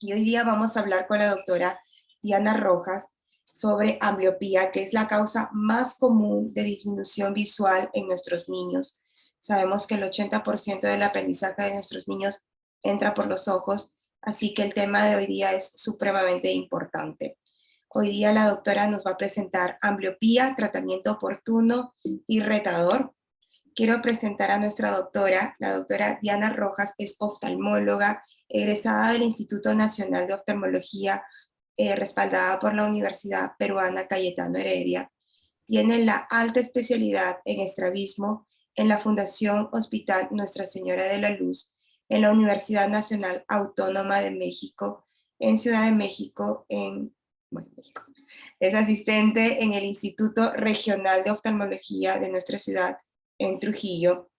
Y hoy día vamos a hablar con la doctora Diana Rojas sobre ambliopía, que es la causa más común de disminución visual en nuestros niños. Sabemos que el 80% del aprendizaje de nuestros niños entra por los ojos, así que el tema de hoy día es supremamente importante. Hoy día la doctora nos va a presentar ambliopía, tratamiento oportuno y retador. Quiero presentar a nuestra doctora. La doctora Diana Rojas es oftalmóloga, egresada del Instituto Nacional de Oftalmología, respaldada por la Universidad Peruana Cayetano Heredia. Tiene la alta especialidad en estrabismo en la Fundación Hospital Nuestra Señora de la Luz, en la Universidad Nacional Autónoma de México, en Ciudad de México, México. Es asistente en el Instituto Regional de Oftalmología de nuestra ciudad, en Trujillo.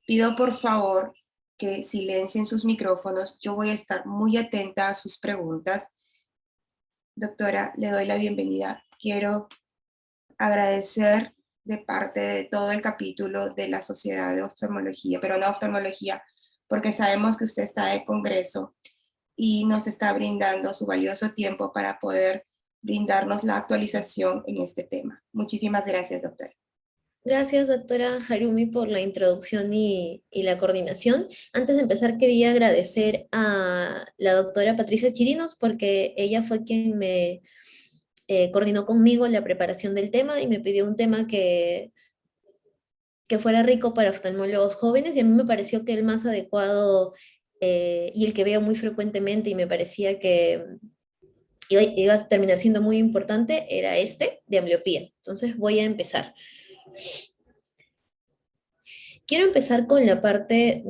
Pido por favor que silencien sus micrófonos. Yo voy a estar muy atenta a sus preguntas. Doctora, le doy la bienvenida. Quiero agradecer de parte de todo el capítulo de la Sociedad de Oftalmología, pero no oftalmología, porque sabemos que usted está de congreso y nos está brindando su valioso tiempo para poder brindarnos la actualización en este tema. Muchísimas gracias, doctora. Gracias, doctora Harumi, por la introducción y la coordinación. Antes de empezar, quería agradecer a la doctora Patricia Chirinos porque ella fue quien me coordinó conmigo la preparación del tema y me pidió un tema que fuera rico para oftalmólogos jóvenes y a mí me pareció que el más adecuado y el que veo muy frecuentemente y me parecía que iba a terminar siendo muy importante era este de ambliopía. Entonces voy a empezar. Quiero empezar con la parte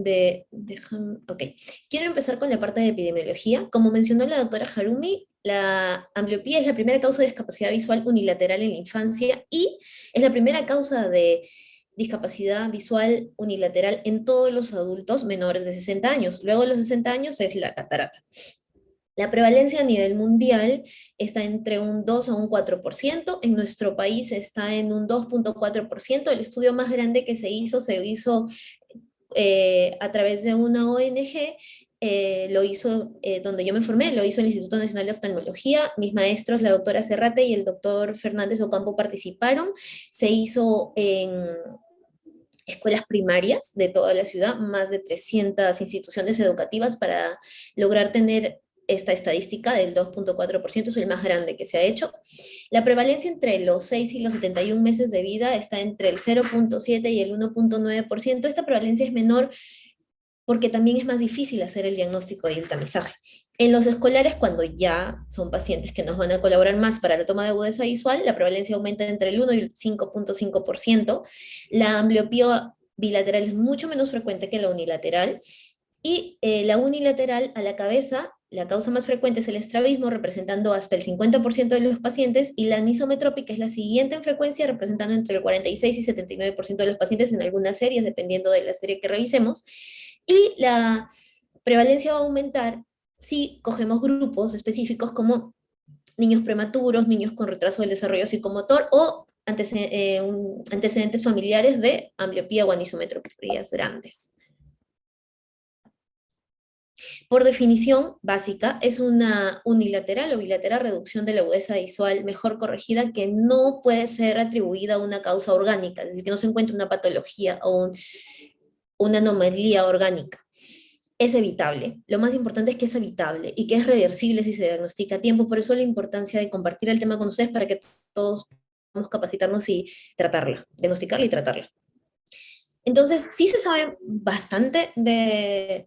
Quiero empezar con la parte de epidemiología. Como mencionó la doctora Harumi, la ambliopía es la primera causa de discapacidad visual unilateral en la infancia y es la primera causa de discapacidad visual unilateral en todos los adultos menores de 60 años. Luego de los 60 años es la catarata. La prevalencia a nivel mundial está entre un 2 a un 4%, en nuestro país está en un 2,4%. El estudio más grande que se hizo a través de una ONG, lo hizo donde yo me formé, lo hizo el Instituto Nacional de Oftalmología, mis maestros, la doctora Serrate y el doctor Fernández Ocampo participaron, se hizo en escuelas primarias de toda la ciudad, más de 300 instituciones educativas para lograr tener esta estadística del 2,4%, es el más grande que se ha hecho. La prevalencia entre los 6 y los 71 meses de vida está entre el 0,7 y el 1,9%. Esta prevalencia es menor porque también es más difícil hacer el diagnóstico y el tamizaje. En los escolares, cuando ya son pacientes que nos van a colaborar más para la toma de agudeza visual, la prevalencia aumenta entre el 1 y el 5,5%. La ambliopía bilateral es mucho menos frecuente que la unilateral. Y la unilateral a la cabeza, la causa más frecuente es el estrabismo, representando hasta el 50% de los pacientes, y la anisometrópica es la siguiente en frecuencia, representando entre el 46 y 79% de los pacientes en algunas series, dependiendo de la serie que revisemos. Y la prevalencia va a aumentar si cogemos grupos específicos como niños prematuros, niños con retraso del desarrollo psicomotor o antecedentes familiares de ambliopía o anisometropías grandes. Por definición básica, es una unilateral o bilateral reducción de la agudeza visual mejor corregida que no puede ser atribuida a una causa orgánica, es decir, que no se encuentra una patología o una anomalía orgánica. Es evitable. Lo más importante es que es evitable y que es reversible si se diagnostica a tiempo. Por eso la importancia de compartir el tema con ustedes para que todos podamos capacitarnos y tratarla, diagnosticarla y tratarla. Entonces, sí se sabe bastante de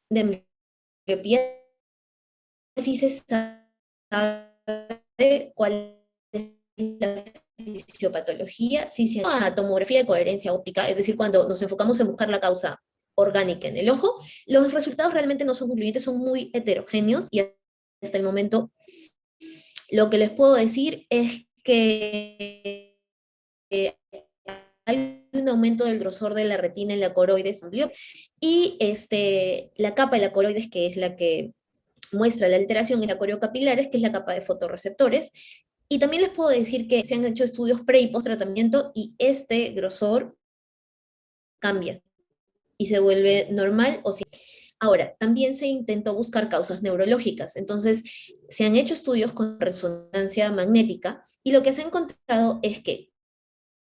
ambliopía, sí se sabe cuál es la fisiopatología, sí se hace tomografía de coherencia óptica, es decir, cuando nos enfocamos en buscar la causa orgánica en el ojo, los resultados realmente no son concluyentes, son muy heterogéneos y hasta el momento lo que les puedo decir es que hay un aumento del grosor de la retina en la coroides y la capa de la coroides, que es la que muestra la alteración en la coriocapilares, que es la capa de fotorreceptores. Y también les puedo decir que se han hecho estudios pre y post tratamiento y este grosor cambia y se vuelve normal o sí. Ahora, también se intentó buscar causas neurológicas, entonces se han hecho estudios con resonancia magnética y lo que se ha encontrado es que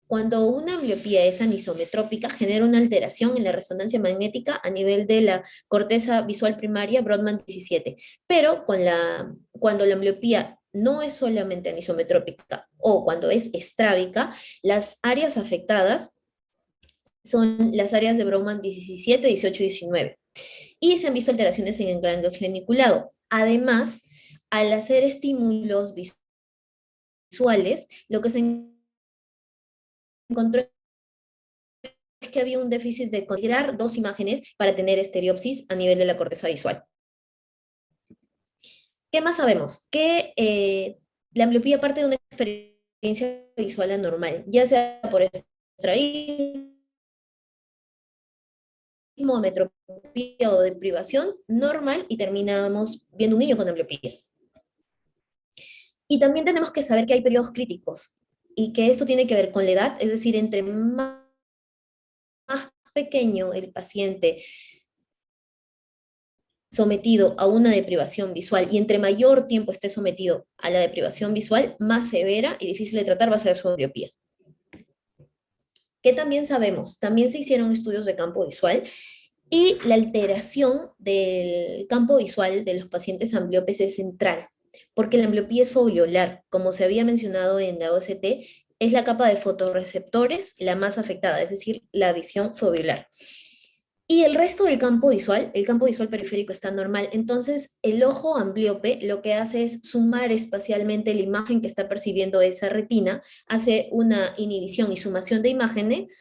cuando una ambliopía es anisometrópica, genera una alteración en la resonancia magnética a nivel de la corteza visual primaria Brodmann 17. Pero cuando la ambliopía no es solamente anisometrópica o cuando es estrábica, las áreas afectadas son las áreas de Brodmann 17, 18 y 19. Y se han visto alteraciones en el ganglio geniculado. Además, al hacer estímulos visuales, lo que se encontró es que había un déficit de considerar dos imágenes para tener estereopsis a nivel de la corteza visual. ¿Qué más sabemos? Que la ambliopía parte de una experiencia visual anormal, ya sea por estrabismo, metropía o de privación normal, y terminamos viendo un niño con ambliopía. Y también tenemos que saber que hay periodos críticos y que esto tiene que ver con la edad, es decir, entre más pequeño el paciente sometido a una deprivación visual y entre mayor tiempo esté sometido a la deprivación visual, más severa y difícil de tratar va a ser su ambliopía. ¿Qué también sabemos? También se hicieron estudios de campo visual y la alteración del campo visual de los pacientes ambliopes es central, porque la ambliopía es foveolar, como se había mencionado en la OCT, es la capa de fotorreceptores la más afectada, es decir, la visión foveolar. Y el resto del campo visual, el campo visual periférico está normal. Entonces, el ojo ambliope lo que hace es sumar espacialmente la imagen que está percibiendo esa retina, hace una inhibición y sumación de imágenes,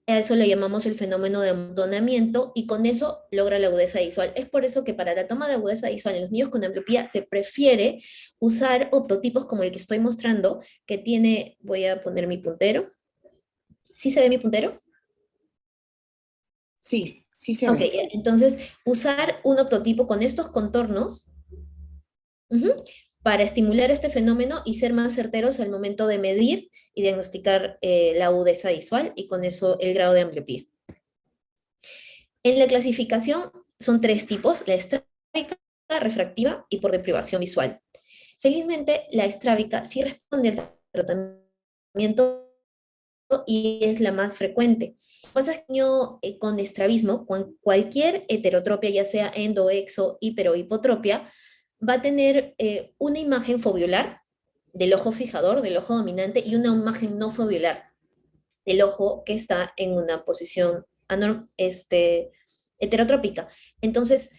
a eso le llamamos el fenómeno de amontonamiento, y con eso logra la agudeza visual. Es por eso que para la toma de agudeza visual en los niños con ambliopía se prefiere usar optotipos como el que estoy mostrando, que tiene, voy a poner mi puntero. ¿Sí se ve mi puntero? Sí, sí se Ok, ve. entonces usar un optotipo con estos contornos para estimular este fenómeno y ser más certeros al momento de medir y diagnosticar la agudeza visual y con eso el grado de ambliopía. En la clasificación son tres tipos: la estrábica, refractiva y por deprivación visual. Felizmente, la estrábica sí responde al tratamiento y es la más frecuente. Lo que pasa es que con estrabismo, con cualquier heterotropia, ya sea endo, exo, hiper o hipotropia, va a tener una imagen foviolar del ojo fijador, del ojo dominante, y una imagen no foviolar del ojo que está en una posición heterotrópica. Entonces,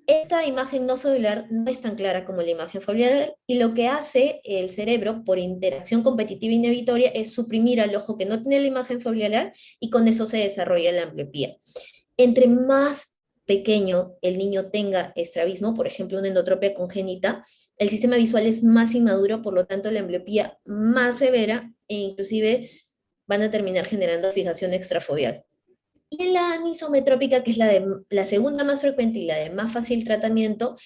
esta imagen no foveolar no es tan clara como la imagen foveolar, y lo que hace el cerebro por interacción competitiva inhibitoria es suprimir al ojo que no tiene la imagen foveolar, y con eso se desarrolla la ambliopía. Entre más pequeño el niño tenga estrabismo, por ejemplo, una endotropia congénita, el sistema visual es más inmaduro, por lo tanto la ambliopía más severa, e inclusive van a terminar generando fijación extrafoveal. Y en la anisometrópica, que es la segunda más frecuente y la de más fácil tratamiento,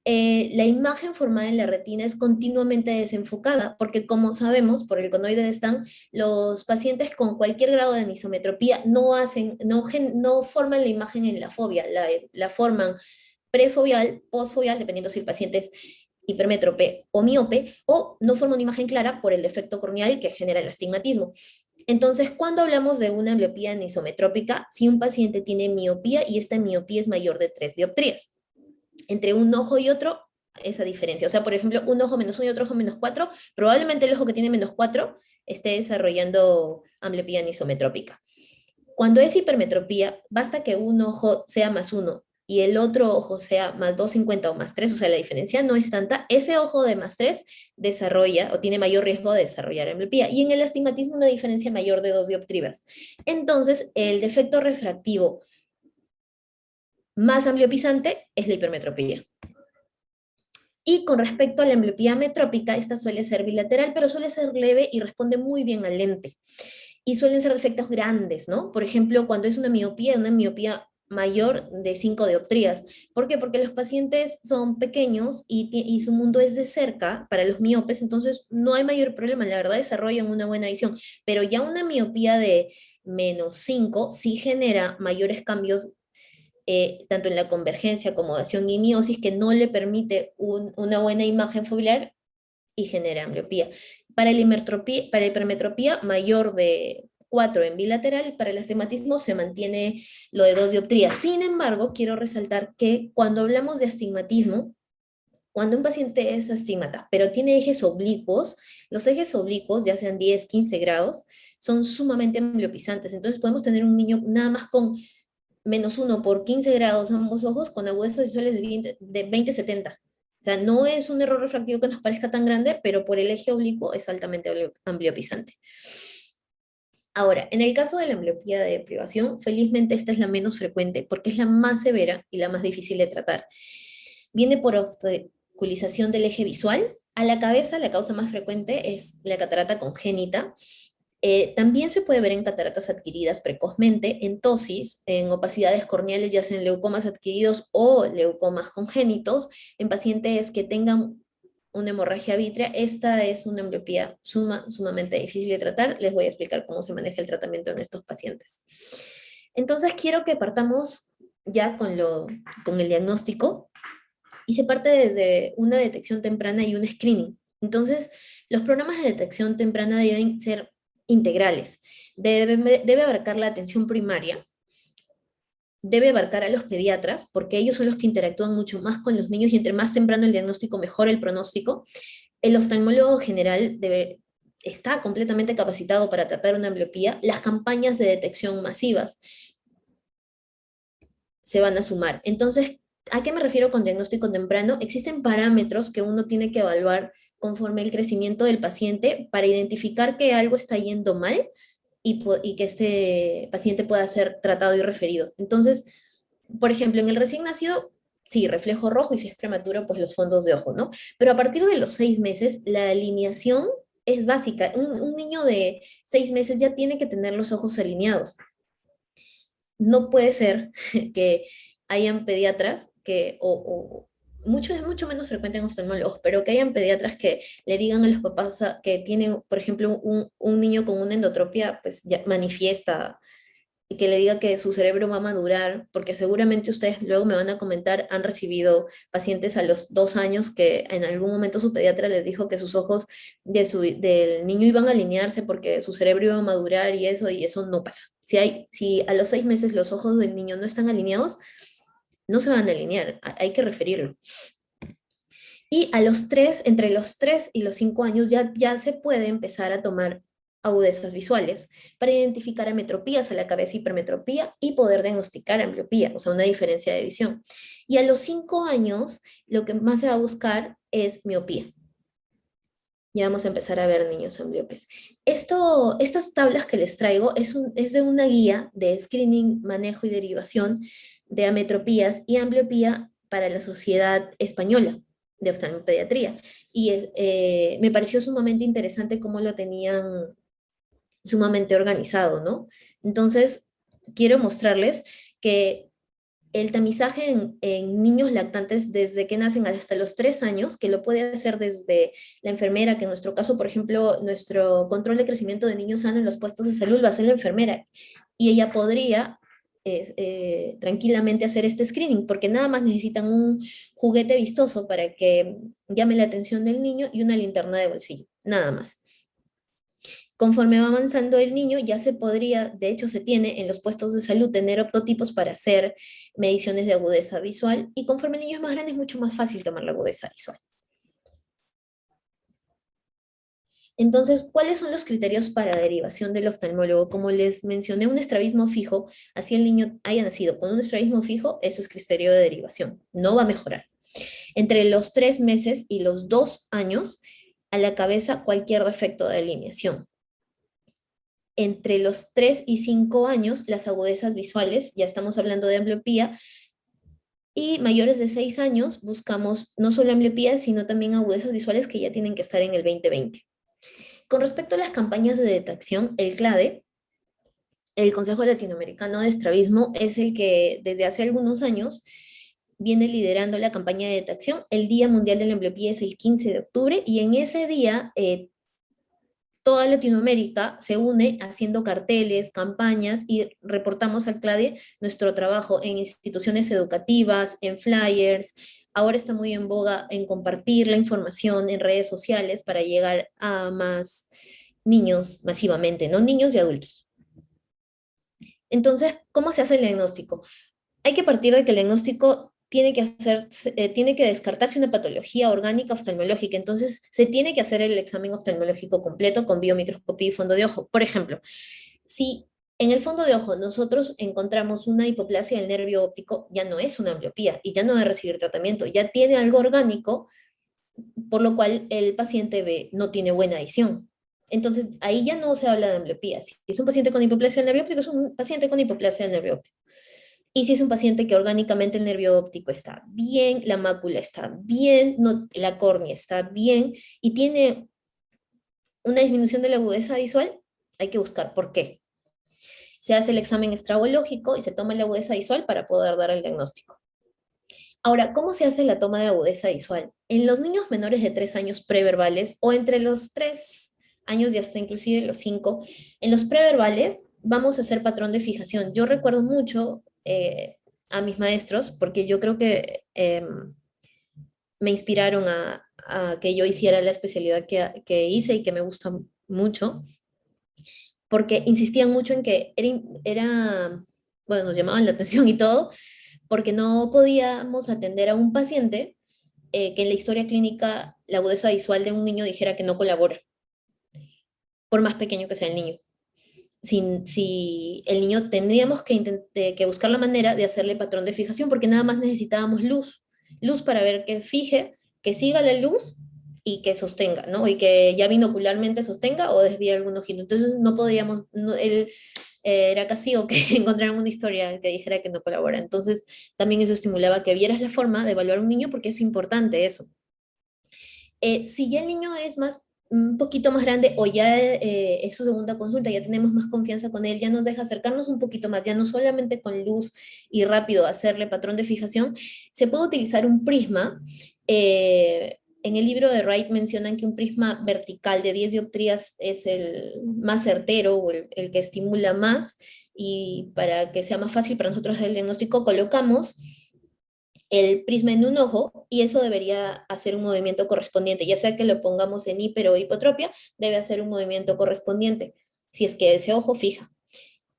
la imagen formada en la retina es continuamente desenfocada, porque como sabemos, por el conoide de Stan, los pacientes con cualquier grado de anisometropía no forman la imagen en la fobia, la forman prefovial, postfovial, dependiendo si el paciente es hipermétrope o miope, o no forma una imagen clara por el defecto corneal que genera el astigmatismo. Entonces, cuando hablamos de una ambliopía anisometrópica, si un paciente tiene miopía y esta miopía es mayor de 3 dioptrías, entre un ojo y otro, esa diferencia. O sea, por ejemplo, un ojo -1 y otro ojo -4, probablemente el ojo que tiene -4 esté desarrollando ambliopía anisometrópica. Cuando es hipermetropía, basta que un ojo sea +1 y el otro ojo sea +2,50 o +3, o sea, la diferencia no es tanta, ese ojo de +3 desarrolla o tiene mayor riesgo de desarrollar ambliopía. Y en el astigmatismo una diferencia mayor de 2 dioptrías. Entonces, el defecto refractivo más ambliopizante es la hipermetropía. Y con respecto a la ambliopía metrópica, esta suele ser bilateral, pero suele ser leve y responde muy bien al lente. Y suelen ser defectos grandes, ¿no? Por ejemplo, cuando es una miopía mayor de 5 dioptrías. ¿Por qué? Porque los pacientes son pequeños y su mundo es de cerca para los miopes, entonces no hay mayor problema, la verdad desarrollan una buena visión. Pero ya una miopía de -5 sí genera mayores cambios tanto en la convergencia, acomodación y miosis, que no le permite una buena imagen foveal y genera ambliopía. Para la hipermetropía mayor de 4 en bilateral, para el astigmatismo se mantiene lo de 2 dioptrías. Sin embargo, quiero resaltar que cuando hablamos de astigmatismo, cuando un paciente es astigmata, pero tiene ejes oblicuos, los ejes oblicuos, ya sean 10, 15 grados, son sumamente ambliopizantes. Entonces podemos tener un niño nada más con -1 por 15 grados ambos ojos con agudezas visuales de 20-70. O sea, no es un error refractivo que nos parezca tan grande, pero por el eje oblicuo es altamente ambliopizante. Ahora, en el caso de la ambliopía de privación, felizmente esta es la menos frecuente porque es la más severa y la más difícil de tratar. Viene por obstaculización del eje visual. A la cabeza, la causa más frecuente es la catarata congénita. También se puede ver en cataratas adquiridas precozmente, en tosis, en opacidades corneales, ya sean leucomas adquiridos o leucomas congénitos, en pacientes que tengan una hemorragia vítrea. Esta es una ambliopía sumamente difícil de tratar. Les voy a explicar cómo se maneja el tratamiento en estos pacientes. Entonces quiero que partamos ya con el diagnóstico, y se parte desde una detección temprana y un screening. Entonces, los programas de detección temprana deben ser integrales. Debe abarcar la atención primaria, debe abarcar a los pediatras, porque ellos son los que interactúan mucho más con los niños y entre más temprano el diagnóstico, mejor el pronóstico. El oftalmólogo general está completamente capacitado para tratar una ambliopía. Las campañas de detección masivas se van a sumar. Entonces, ¿a qué me refiero con diagnóstico temprano? Existen parámetros que uno tiene que evaluar conforme el crecimiento del paciente para identificar que algo está yendo mal y que este paciente pueda ser tratado y referido. Entonces, por ejemplo, en el recién nacido, sí, reflejo rojo, y si es prematuro, pues los fondos de ojo, ¿no? Pero a partir de los 6 meses, la alineación es básica. Un niño de 6 meses ya tiene que tener los ojos alineados. No puede ser que hayan pediatras es mucho menos frecuente en oftalmólogos, pero que hayan pediatras que le digan a los papás que tienen, por ejemplo, un niño con una endotropia, pues ya manifiesta, y que le diga que su cerebro va a madurar, porque seguramente ustedes luego me van a comentar, han recibido pacientes a los 2 años que en algún momento su pediatra les dijo que sus ojos del niño iban a alinearse porque su cerebro iba a madurar y eso no pasa. Si a los 6 meses los ojos del niño no están alineados, no se van a alinear, hay que referirlo. Y entre los 3 y los 5 años ya se puede empezar a tomar agudezas visuales para identificar ametropías a la cabeza, hipermetropía, y poder diagnosticar ambliopía, o sea, una diferencia de visión. Y a los 5 años, lo que más se va a buscar es miopía. Ya vamos a empezar a ver niños ambliopes. Estas tablas que les traigo es de una guía de screening, manejo y derivación de ametropías y ambliopía para la Sociedad Española de Oftalmopediatría. Y me pareció sumamente interesante cómo lo tenían sumamente organizado, ¿no? Entonces, quiero mostrarles que el tamizaje en niños lactantes desde que nacen hasta los 3 años, que lo puede hacer desde la enfermera, que en nuestro caso, por ejemplo, nuestro control de crecimiento de niños sanos en los puestos de salud va a ser la enfermera, y ella podría tranquilamente hacer este screening, porque nada más necesitan un juguete vistoso para que llame la atención del niño y una linterna de bolsillo, nada más. Conforme va avanzando el niño, ya se podría, de hecho se tiene en los puestos de salud, tener optotipos para hacer mediciones de agudeza visual, y conforme el niño es más grande es mucho más fácil tomar la agudeza visual. Entonces, ¿cuáles son los criterios para derivación del oftalmólogo? Como les mencioné, un estrabismo fijo, así el niño haya nacido con un estrabismo fijo, eso es criterio de derivación, no va a mejorar. Entre los 3 meses y los 2 años, a la cabeza cualquier defecto de alineación. Entre los 3 y 5 años, las agudezas visuales, ya estamos hablando de ambliopía, y mayores de 6 años buscamos no solo ambliopía, sino también agudezas visuales que ya tienen que estar en el 20/20. Con respecto a las campañas de detección, el CLADE, el Consejo Latinoamericano de Estrabismo, es el que desde hace algunos años viene liderando la campaña de detección. El Día Mundial de la Ambliopía es el 15 de octubre, y en ese día toda Latinoamérica se une haciendo carteles, campañas y reportamos al CLADE nuestro trabajo en instituciones educativas, en flyers. Ahora está muy en boga en compartir la información en redes sociales para llegar a más niños masivamente, ¿no? Niños y adultos. Entonces, ¿cómo se hace el diagnóstico? Hay que partir de que el diagnóstico tiene que descartarse una patología orgánica oftalmológica, entonces se tiene que hacer el examen oftalmológico completo con biomicroscopía y fondo de ojo. Por ejemplo, si en el fondo de ojo nosotros encontramos una hipoplasia del nervio óptico, ya no es una ambliopía y ya no debe recibir tratamiento, ya tiene algo orgánico, por lo cual el paciente ve, no tiene buena visión. Entonces, ahí ya no se habla de ambliopía. Si es un paciente con hipoplasia del nervio óptico, es un paciente con hipoplasia del nervio óptico. Y si es un paciente que orgánicamente el nervio óptico está bien, la mácula está bien, no, la córnea está bien y tiene una disminución de la agudeza visual, hay que buscar por qué. Se hace el examen estrabológico y se toma la agudeza visual para poder dar el diagnóstico. Ahora, ¿cómo se hace la toma de agudeza visual? En los niños menores de 3 años preverbales o entre los 3 años y hasta inclusive los 5, en los preverbales vamos a hacer patrón de fijación. Yo recuerdo mucho a mis maestros porque yo creo que me inspiraron a que yo hiciera la especialidad que hice y que me gusta mucho, porque insistían mucho en que bueno, nos llamaban la atención y todo, porque no podíamos atender a un paciente que en la historia clínica la agudeza visual de un niño dijera que no colabora, por más pequeño que sea el niño. Si el niño tendríamos que buscar la manera de hacerle patrón de fijación, porque nada más necesitábamos luz para ver que fije, que siga la luz y que sostenga, ¿no? Y que ya binocularmente sostenga o desvíe algún ojito. Entonces no podíamos, no, él era castigo que encontraran una historia que dijera que no colabora. Entonces también eso estimulaba que vieras la forma de evaluar a un niño porque es importante eso. Si ya el niño es un poquito más grande o ya es su segunda consulta, ya tenemos más confianza con él, ya nos deja acercarnos un poquito más, ya no solamente con luz y rápido hacerle patrón de fijación, se puede utilizar un prisma. En el libro de Wright mencionan que un prisma vertical de 10 dioptrías es el más certero o el que estimula más, y para que sea más fácil para nosotros el diagnóstico colocamos el prisma en un ojo y eso debería hacer un movimiento correspondiente, ya sea que lo pongamos en hiper o hipotropia, debe hacer un movimiento correspondiente, si es que ese ojo fija.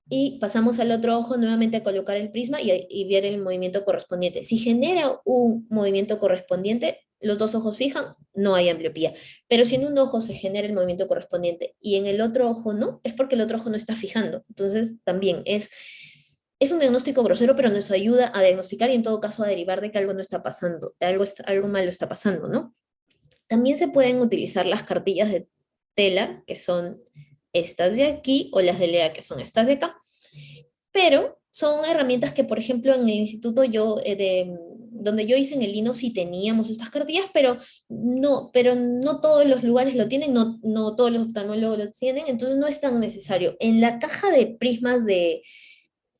Y pasamos al otro ojo nuevamente a colocar el prisma y ver el movimiento correspondiente. Si genera un movimiento correspondiente, los dos ojos fijan, no hay ambliopía. Pero si en un ojo se genera el movimiento correspondiente y en el otro ojo no, es porque el otro ojo no está fijando. Entonces también es un diagnóstico grosero, pero nos ayuda a diagnosticar y en todo caso a derivar de que algo no está pasando, algo malo está pasando, ¿no? También se pueden utilizar las cartillas de Telar, que son estas de aquí, o las de Lea, que son estas de acá, pero son herramientas que, por ejemplo, en el instituto donde yo hice en el Lino sí teníamos estas cartillas, pero no todos los lugares lo tienen, no todos los oftalmólogos lo tienen, entonces no es tan necesario. En la caja de prismas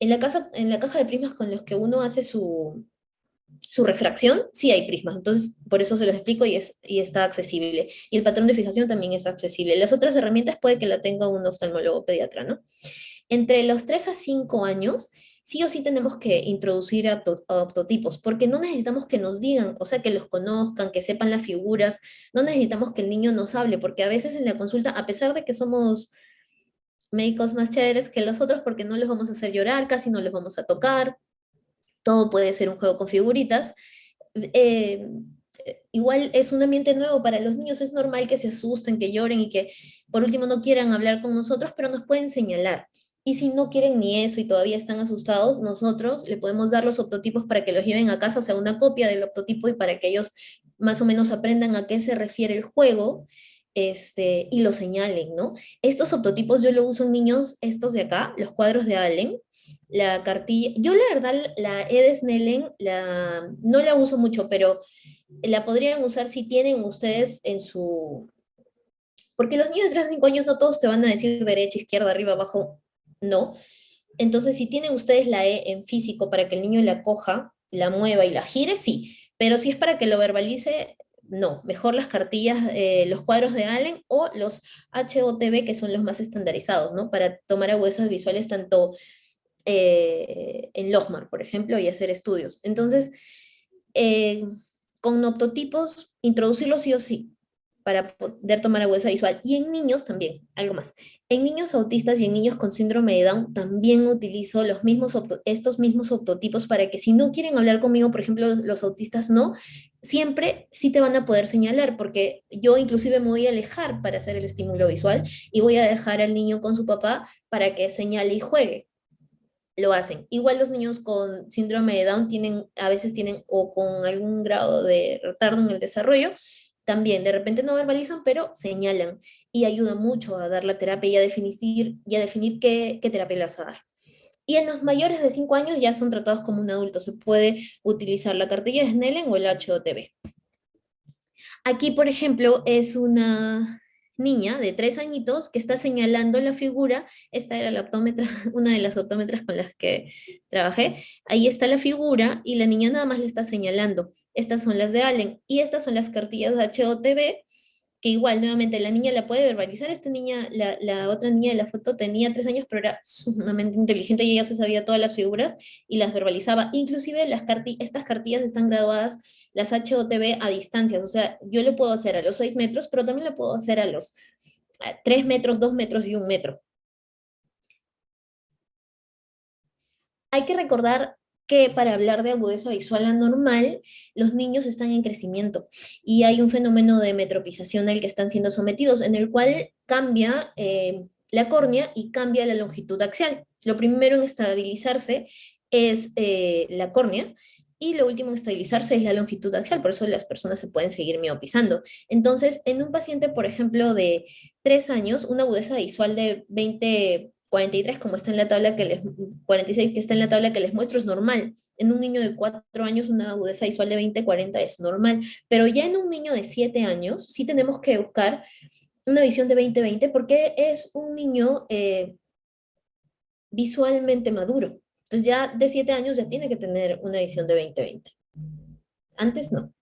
en la caja de prismas con los que uno hace su refracción, sí hay prismas. Entonces, por eso se los explico y está accesible. Y el patrón de fijación también es accesible. Las otras herramientas puede que la tenga un oftalmólogo pediatra, ¿no? Entre los 3 a 5 años, sí o sí tenemos que introducir optotipos, porque no necesitamos que nos digan, o sea, que los conozcan, que sepan las figuras, no necesitamos que el niño nos hable, porque a veces en la consulta, a pesar de que somos médicos más chéveres que los otros, porque no les vamos a hacer llorar, casi no les vamos a tocar, todo puede ser un juego con figuritas. Eh, Igual es un ambiente nuevo para los niños, es normal que se asusten, que lloren y que por último no quieran hablar con nosotros, pero nos pueden señalar. Y si no quieren ni eso y todavía están asustados, nosotros le podemos dar los optotipos para que los lleven a casa, o sea, una copia del optotipo y para que ellos más o menos aprendan a qué se refiere el juego, y lo señalen, ¿no? Estos optotipos yo lo uso en niños, estos de acá, los cuadros de Allen, la cartilla, yo la verdad la Ede Snellen no la uso mucho, pero la podrían usar si tienen ustedes en su... Porque los niños de 3 a 5 años no todos te van a decir derecha, izquierda, arriba, abajo, no. Entonces, si tienen ustedes la E en físico para que el niño la coja, la mueva y la gire, sí. Pero si es para que lo verbalice, no, mejor las cartillas, los cuadros de Allen o los HOTB, que son los más estandarizados, ¿no? Para tomar agudezas visuales tanto en Logmar, por ejemplo, y hacer estudios. Entonces, eh, con optotipos, introducirlos sí o sí, para poder tomar agudeza visual. Y en niños también, algo más. En niños autistas y en niños con síndrome de Down también utilizo estos mismos optotipos para que si no quieren hablar conmigo, por ejemplo, los autistas no, siempre sí te van a poder señalar, porque yo inclusive me voy a alejar para hacer el estímulo visual y voy a dejar al niño con su papá para que señale y juegue. Lo hacen. Igual los niños con síndrome de Down tienen, a veces tienen, o con algún grado de retardo en el desarrollo, también de repente no verbalizan, pero señalan y ayuda mucho a dar la terapia y a definir qué terapia les vas a dar. Y en los mayores de 5 años ya son tratados como un adulto. Se puede utilizar la cartilla de Snellen o el HOTB. Aquí, por ejemplo, es una niña de 3 añitos que está señalando la figura. Esta era la optómetra, una de las optómetras con las que trabajé. Ahí está la figura y la niña nada más le está señalando. Estas son las de Allen y estas son las cartillas de HOTB, que igual, nuevamente, la niña la puede verbalizar. Esta niña, la otra niña de la foto tenía 3 años, pero era sumamente inteligente y ella se sabía todas las figuras y las verbalizaba. Inclusive estas cartillas están graduadas, las HOTB, a distancias. O sea, yo lo puedo hacer a los 6 metros, pero también lo puedo hacer a 3 metros, 2 metros y 1 metro. Hay que recordar que para hablar de agudeza visual anormal, los niños están en crecimiento y hay un fenómeno de metropización al que están siendo sometidos, en el cual cambia la córnea y cambia la longitud axial. Lo primero en estabilizarse es la córnea y lo último en estabilizarse es la longitud axial, por eso las personas se pueden seguir miopizando. Entonces, en un paciente, por ejemplo, de 3 años, una agudeza visual de 20/43, como está en la tabla 46, que está en la tabla que les muestro, es normal. En un niño de 4 años, una agudeza visual de 20/40 es normal, pero ya en un niño de 7 años, sí tenemos que buscar una visión de 20/20 porque es un niño visualmente maduro. Entonces ya de 7 años ya tiene que tener una visión de 20/20. Antes no.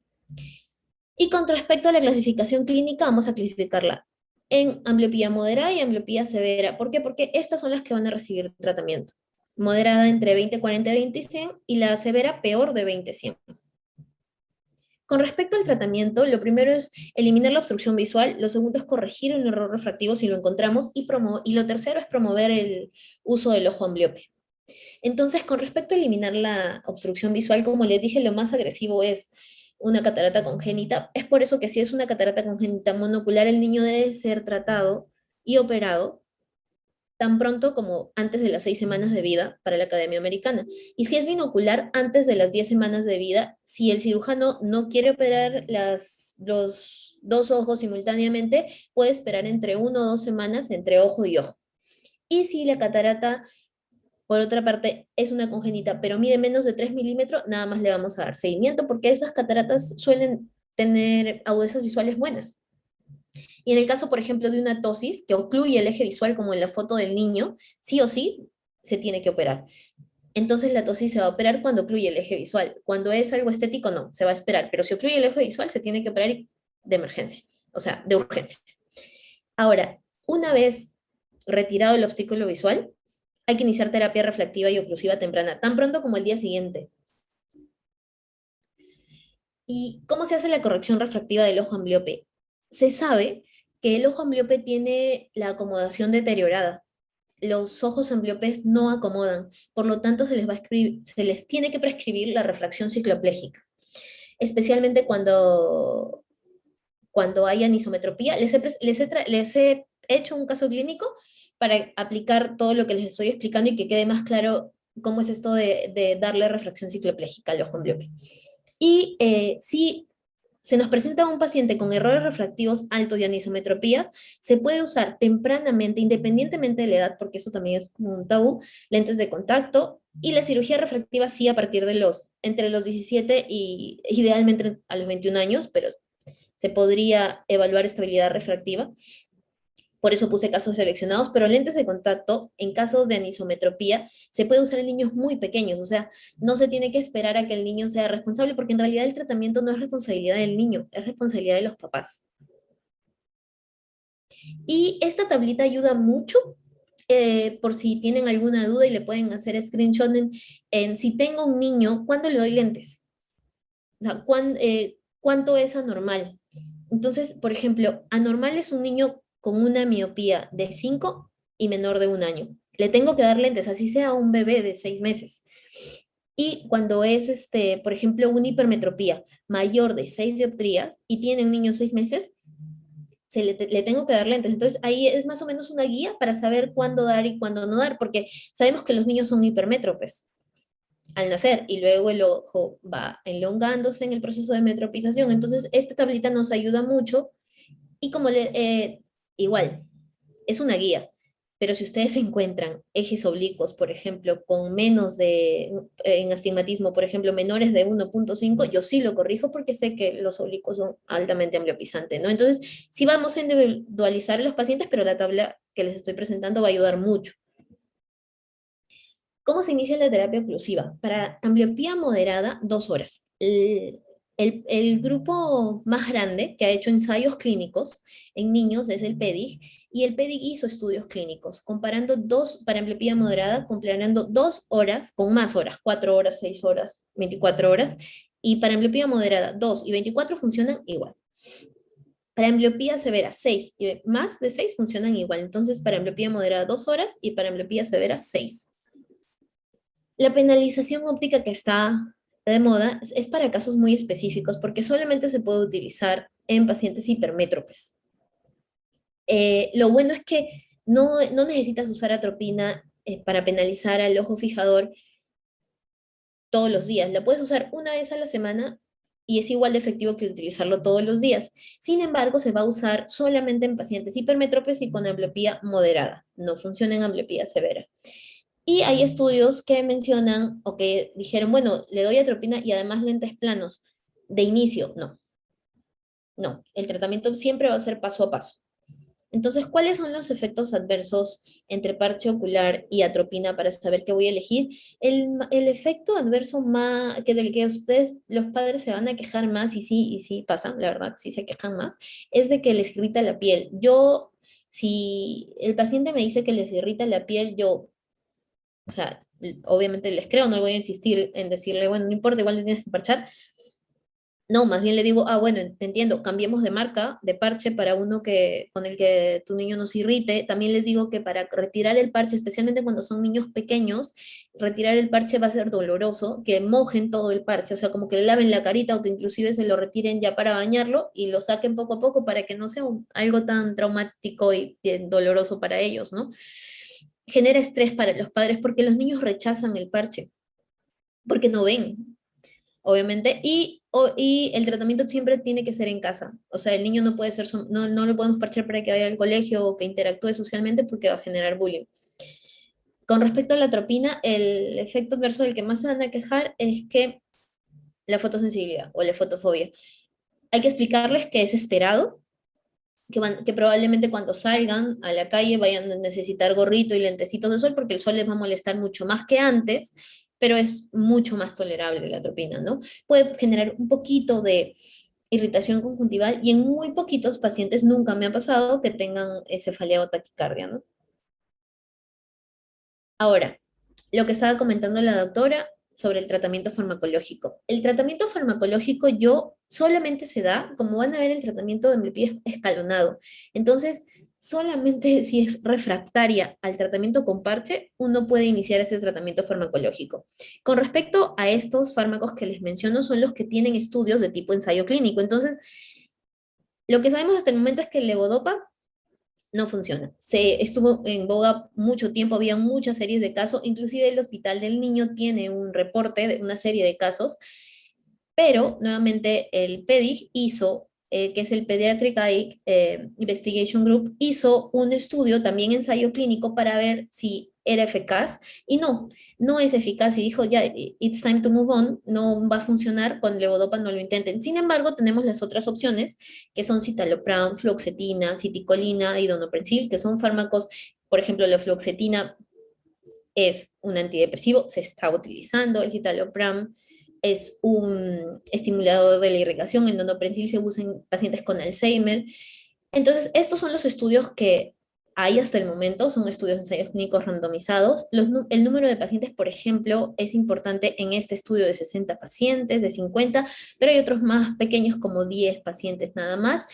Y con respecto a la clasificación clínica, vamos a clasificarla en ambliopía moderada y ambliopía severa. ¿Por qué? Porque estas son las que van a recibir tratamiento. Moderada entre 20/40 y 20/100 y la severa peor de 20/100. Con respecto al tratamiento, lo primero es eliminar la obstrucción visual, lo segundo es corregir un error refractivo si lo encontramos y lo tercero es promover el uso del ojo ambliope. Entonces, con respecto a eliminar la obstrucción visual, como les dije, lo más agresivo es una catarata congénita. Es por eso que si es una catarata congénita monocular, el niño debe ser tratado y operado tan pronto como antes de las 6 semanas de vida para la Academia Americana. Y si es binocular, antes de las 10 semanas de vida, si el cirujano no quiere operar los dos ojos simultáneamente, puede esperar entre 1 o 2 semanas entre ojo y ojo. Y si la catarata, por otra parte, es una congénita, pero mide menos de 3 milímetros, nada más le vamos a dar seguimiento porque esas cataratas suelen tener agudezas visuales buenas. Y en el caso, por ejemplo, de una tosis que ocluye el eje visual, como en la foto del niño, sí o sí se tiene que operar. Entonces la tosis se va a operar cuando ocluye el eje visual. Cuando es algo estético, no, se va a esperar. Pero si ocluye el eje visual, se tiene que operar de emergencia, o sea, de urgencia. Ahora, una vez retirado el obstáculo visual, hay que iniciar terapia refractiva y oclusiva temprana, tan pronto como el día siguiente. ¿Y cómo se hace la corrección refractiva del ojo ambliope? Se sabe que el ojo ambliope tiene la acomodación deteriorada. Los ojos ambliopes no acomodan, por lo tanto se les tiene que prescribir la refracción cicloplégica, especialmente cuando hay anisometropía. Les he hecho un caso clínico para aplicar todo lo que les estoy explicando y que quede más claro cómo es esto de darle refracción cicloplégica al ojo ambliope. Y si se nos presenta un paciente con errores refractivos altos y anisometropía, se puede usar tempranamente, independientemente de la edad, porque eso también es como un tabú, lentes de contacto, y la cirugía refractiva sí a partir de entre los 17 y idealmente a los 21 años, pero se podría evaluar estabilidad refractiva. Por eso puse casos seleccionados, pero lentes de contacto en casos de anisometropía se puede usar en niños muy pequeños, o sea, no se tiene que esperar a que el niño sea responsable, porque en realidad el tratamiento no es responsabilidad del niño, es responsabilidad de los papás. Y esta tablita ayuda mucho por si tienen alguna duda y le pueden hacer screenshot en si tengo un niño, ¿cuándo le doy lentes? O sea, ¿cuánto es anormal? Entonces, por ejemplo, anormal es un niño con una miopía de 5 y menor de 1 año. Le tengo que dar lentes, así sea un bebé de 6 meses. Y cuando es, por ejemplo, una hipermetropía mayor de 6 dioptrías y tiene un niño 6 meses, le tengo que dar lentes. Entonces ahí es más o menos una guía para saber cuándo dar y cuándo no dar, porque sabemos que los niños son hipermétropes al nacer y luego el ojo va elongándose en el proceso de metropización. Entonces esta tablita nos ayuda mucho y como igual, es una guía. Pero si ustedes encuentran ejes oblicuos, por ejemplo, con menos en astigmatismo, por ejemplo, menores de 1.5, yo sí lo corrijo porque sé que los oblicuos son altamente ambliopizantes, ¿no? Entonces, sí vamos a individualizar a los pacientes, pero la tabla que les estoy presentando va a ayudar mucho. ¿Cómo se inicia la terapia oclusiva? Para ambliopía moderada, 2 horas. El grupo más grande que ha hecho ensayos clínicos en niños es el PEDIG, y el PEDIG hizo estudios clínicos, comparando para ambliopía moderada, comparando 2 horas con más horas, 4 horas, 6 horas, 24 horas, y para ambliopía moderada, 2 y 24 funcionan igual. Para ambliopía severa, 6 y más de 6 funcionan igual. Entonces, para ambliopía moderada, 2 horas, y para ambliopía severa, 6. La penalización óptica que está de moda es para casos muy específicos porque solamente se puede utilizar en pacientes hipermétropes. Lo bueno es que no necesitas usar atropina para penalizar al ojo fijador todos los días. La puedes usar una vez a la semana y es igual de efectivo que utilizarlo todos los días. Sin embargo, se va a usar solamente en pacientes hipermétropes y con ambliopía moderada. No funciona en ambliopía severa. Y hay estudios que mencionan o que dijeron, bueno, le doy atropina y además lentes planos. De inicio, no. No, el tratamiento siempre va a ser paso a paso. Entonces, ¿cuáles son los efectos adversos entre parche ocular y atropina para saber qué voy a elegir? El efecto adverso más, que del que ustedes, los padres, se van a quejar más, y sí pasan, la verdad, sí se quejan más, es de que les irrita la piel. Si el paciente me dice que les irrita la piel, o sea, obviamente les creo, no voy a insistir en decirle, bueno, no importa, igual le tienes que parchar. No, más bien le digo, bueno, te entiendo, cambiemos de marca, de parche para uno con el que tu niño no se irrite. También les digo que para retirar el parche, especialmente cuando son niños pequeños, retirar el parche va a ser doloroso, que mojen todo el parche, o sea, como que le laven la carita o que inclusive se lo retiren ya para bañarlo y lo saquen poco a poco para que no sea algo tan traumático y doloroso para ellos, ¿no? Genera estrés para los padres porque los niños rechazan el parche, porque no ven, obviamente, y el tratamiento siempre tiene que ser en casa. O sea, el niño no puede ser, no lo podemos parchar para que vaya al colegio o que interactúe socialmente porque va a generar bullying. Con respecto a la atropina, el efecto adverso del que más se van a quejar es que la fotosensibilidad o la fotofobia. Hay que explicarles que es esperado, que probablemente cuando salgan a la calle vayan a necesitar gorrito y lentecitos de sol porque el sol les va a molestar mucho más que antes, pero es mucho más tolerable la atropina, ¿no? Puede generar un poquito de irritación conjuntival y en muy poquitos pacientes, nunca me ha pasado que tengan cefalea o taquicardia, ¿no? Ahora, lo que estaba comentando la doctora sobre el tratamiento farmacológico. El tratamiento farmacológico yo solamente se da, como van a ver, el tratamiento de ambliopía es escalonado. Entonces, solamente si es refractaria al tratamiento con parche, uno puede iniciar ese tratamiento farmacológico. Con respecto a estos fármacos que les menciono, son los que tienen estudios de tipo ensayo clínico. Entonces, lo que sabemos hasta el momento es que el levodopa no funciona. Se estuvo en boga mucho tiempo, había muchas series de casos, inclusive el Hospital del Niño tiene un reporte de una serie de casos, pero nuevamente el PEDIG hizo, que es el Pediatric Eye Investigation Group, hizo un estudio, también ensayo clínico, para ver si era eficaz, y no, no es eficaz, y dijo, ya, it's time to move on, no va a funcionar, con levodopa no lo intenten. Sin embargo, tenemos las otras opciones, que son citalopram, fluoxetina, citicolina y donoprazil, que son fármacos, por ejemplo, la fluoxetina es un antidepresivo, se está utilizando, el citalopram es un estimulador de la irrigación, el donoprazil se usa en pacientes con Alzheimer. Entonces, estos son los estudios que hay hasta el momento, son estudios de ensayos clínicos randomizados. El número de pacientes, por ejemplo, es importante en este estudio de 60 pacientes, de 50, pero hay otros más pequeños como 10 pacientes nada más.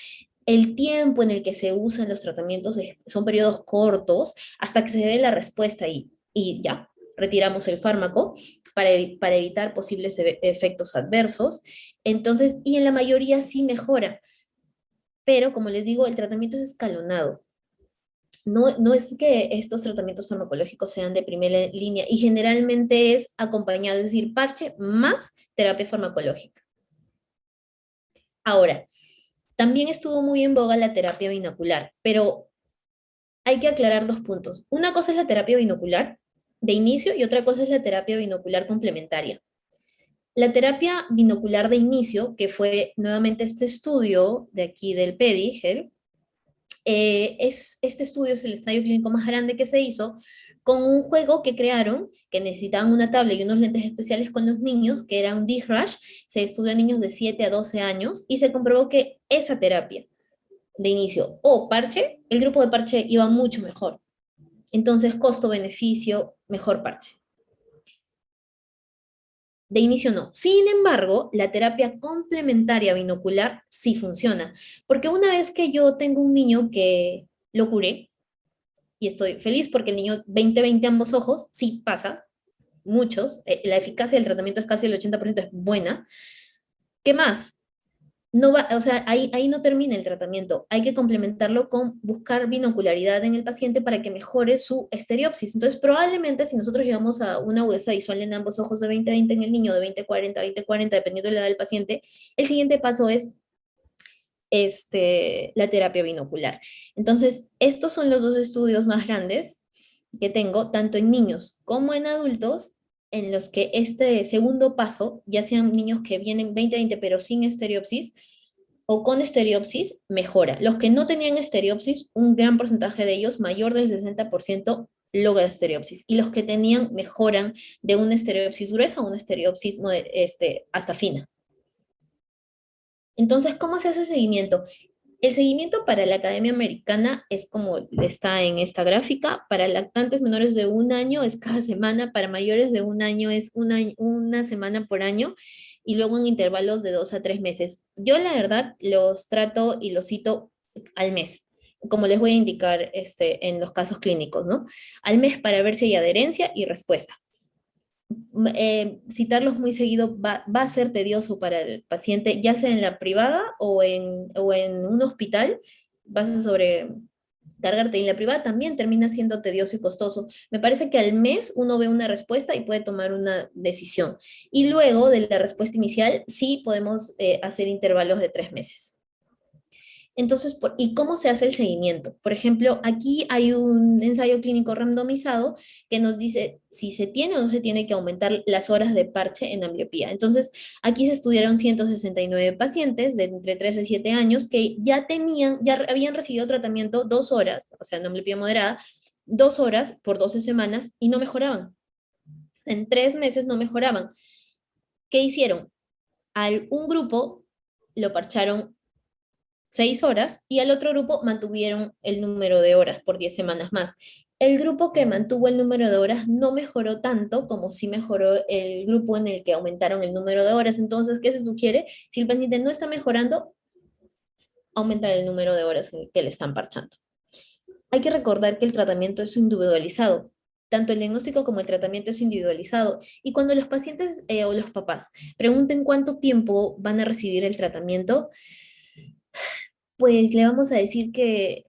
El tiempo en el que se usan los tratamientos son periodos cortos hasta que se dé la respuesta y ya, retiramos el fármaco para evitar posibles efectos adversos. Entonces, y en la mayoría sí mejora, pero como les digo, el tratamiento es escalonado. No, no es que estos tratamientos farmacológicos sean de primera línea y generalmente es acompañado, es decir, parche más terapia farmacológica. Ahora, también estuvo muy en boga la terapia binocular, pero hay que aclarar dos puntos. Una cosa es la terapia binocular de inicio y otra cosa es la terapia binocular complementaria. La terapia binocular de inicio, que fue nuevamente este estudio de aquí del PEDIGER, este estudio es el ensayo clínico más grande que se hizo con un juego que crearon, que necesitaban una tablet y unos lentes especiales con los niños, que era un D-Rush, se estudió a niños de 7 a 12 años y se comprobó que esa terapia de inicio o parche, el grupo de parche iba mucho mejor. Entonces, costo-beneficio, mejor parche. De inicio no. Sin embargo, la terapia complementaria binocular sí funciona, porque una vez que yo tengo un niño que lo curé, y estoy feliz porque el niño 20-20 ambos ojos, sí pasa, muchos, la eficacia del tratamiento es casi el 80%, es buena. ¿Qué más? No va, o sea, ahí no termina el tratamiento. Hay que complementarlo con buscar binocularidad en el paciente para que mejore su estereopsis. Entonces, probablemente si nosotros llevamos a una agudeza visual en ambos ojos de 20-20 en el niño, de 20-40, 20-40, dependiendo de la edad del paciente, el siguiente paso es la terapia binocular. Entonces, estos son los dos estudios más grandes que tengo, tanto en niños como en adultos, en los que este segundo paso, ya sean niños que vienen 20-20 pero sin estereopsis, o con estereopsis, mejora. Los que no tenían estereopsis, un gran porcentaje de ellos, mayor del 60%, logra estereopsis. Y los que tenían, mejoran de una estereopsis gruesa a una estereopsis hasta fina. Entonces, ¿cómo se hace seguimiento? El seguimiento para la Academia Americana es como está en esta gráfica. Para lactantes menores de 1 año es cada semana, para mayores de 1 año es una semana por año y luego en intervalos de 2 a 3 meses. Yo la verdad los trato y los cito al mes, como les voy a indicar en los casos clínicos, ¿no? Al mes para ver si hay adherencia y respuesta. Citarlos muy seguido va a ser tedioso para el paciente, ya sea en la privada o en un hospital, vas a sobrecargarte. Y en la privada también termina siendo tedioso y costoso. Me parece que al mes uno ve una respuesta y puede tomar una decisión. Y luego de la respuesta inicial, sí podemos hacer intervalos de 3 meses. Entonces, ¿y cómo se hace el seguimiento? Por ejemplo, aquí hay un ensayo clínico randomizado que nos dice si se tiene o no se tiene que aumentar las horas de parche en ambliopía. Entonces, aquí se estudiaron 169 pacientes de entre 3 y 7 años que ya habían recibido tratamiento 2 horas, o sea, en ambliopía moderada, 2 horas por 12 semanas y no mejoraban. En 3 meses no mejoraban. ¿Qué hicieron? Un grupo lo parcharon 6 horas y al otro grupo mantuvieron el número de horas por 10 semanas más. El grupo que mantuvo el número de horas no mejoró tanto como sí mejoró el grupo en el que aumentaron el número de horas. Entonces, ¿qué se sugiere? Si el paciente no está mejorando, aumentar el número de horas que le están parchando. Hay que recordar que el tratamiento es individualizado. Tanto el diagnóstico como el tratamiento es individualizado. Y cuando los pacientes o los papás pregunten cuánto tiempo van a recibir el tratamiento, pues le vamos a decir que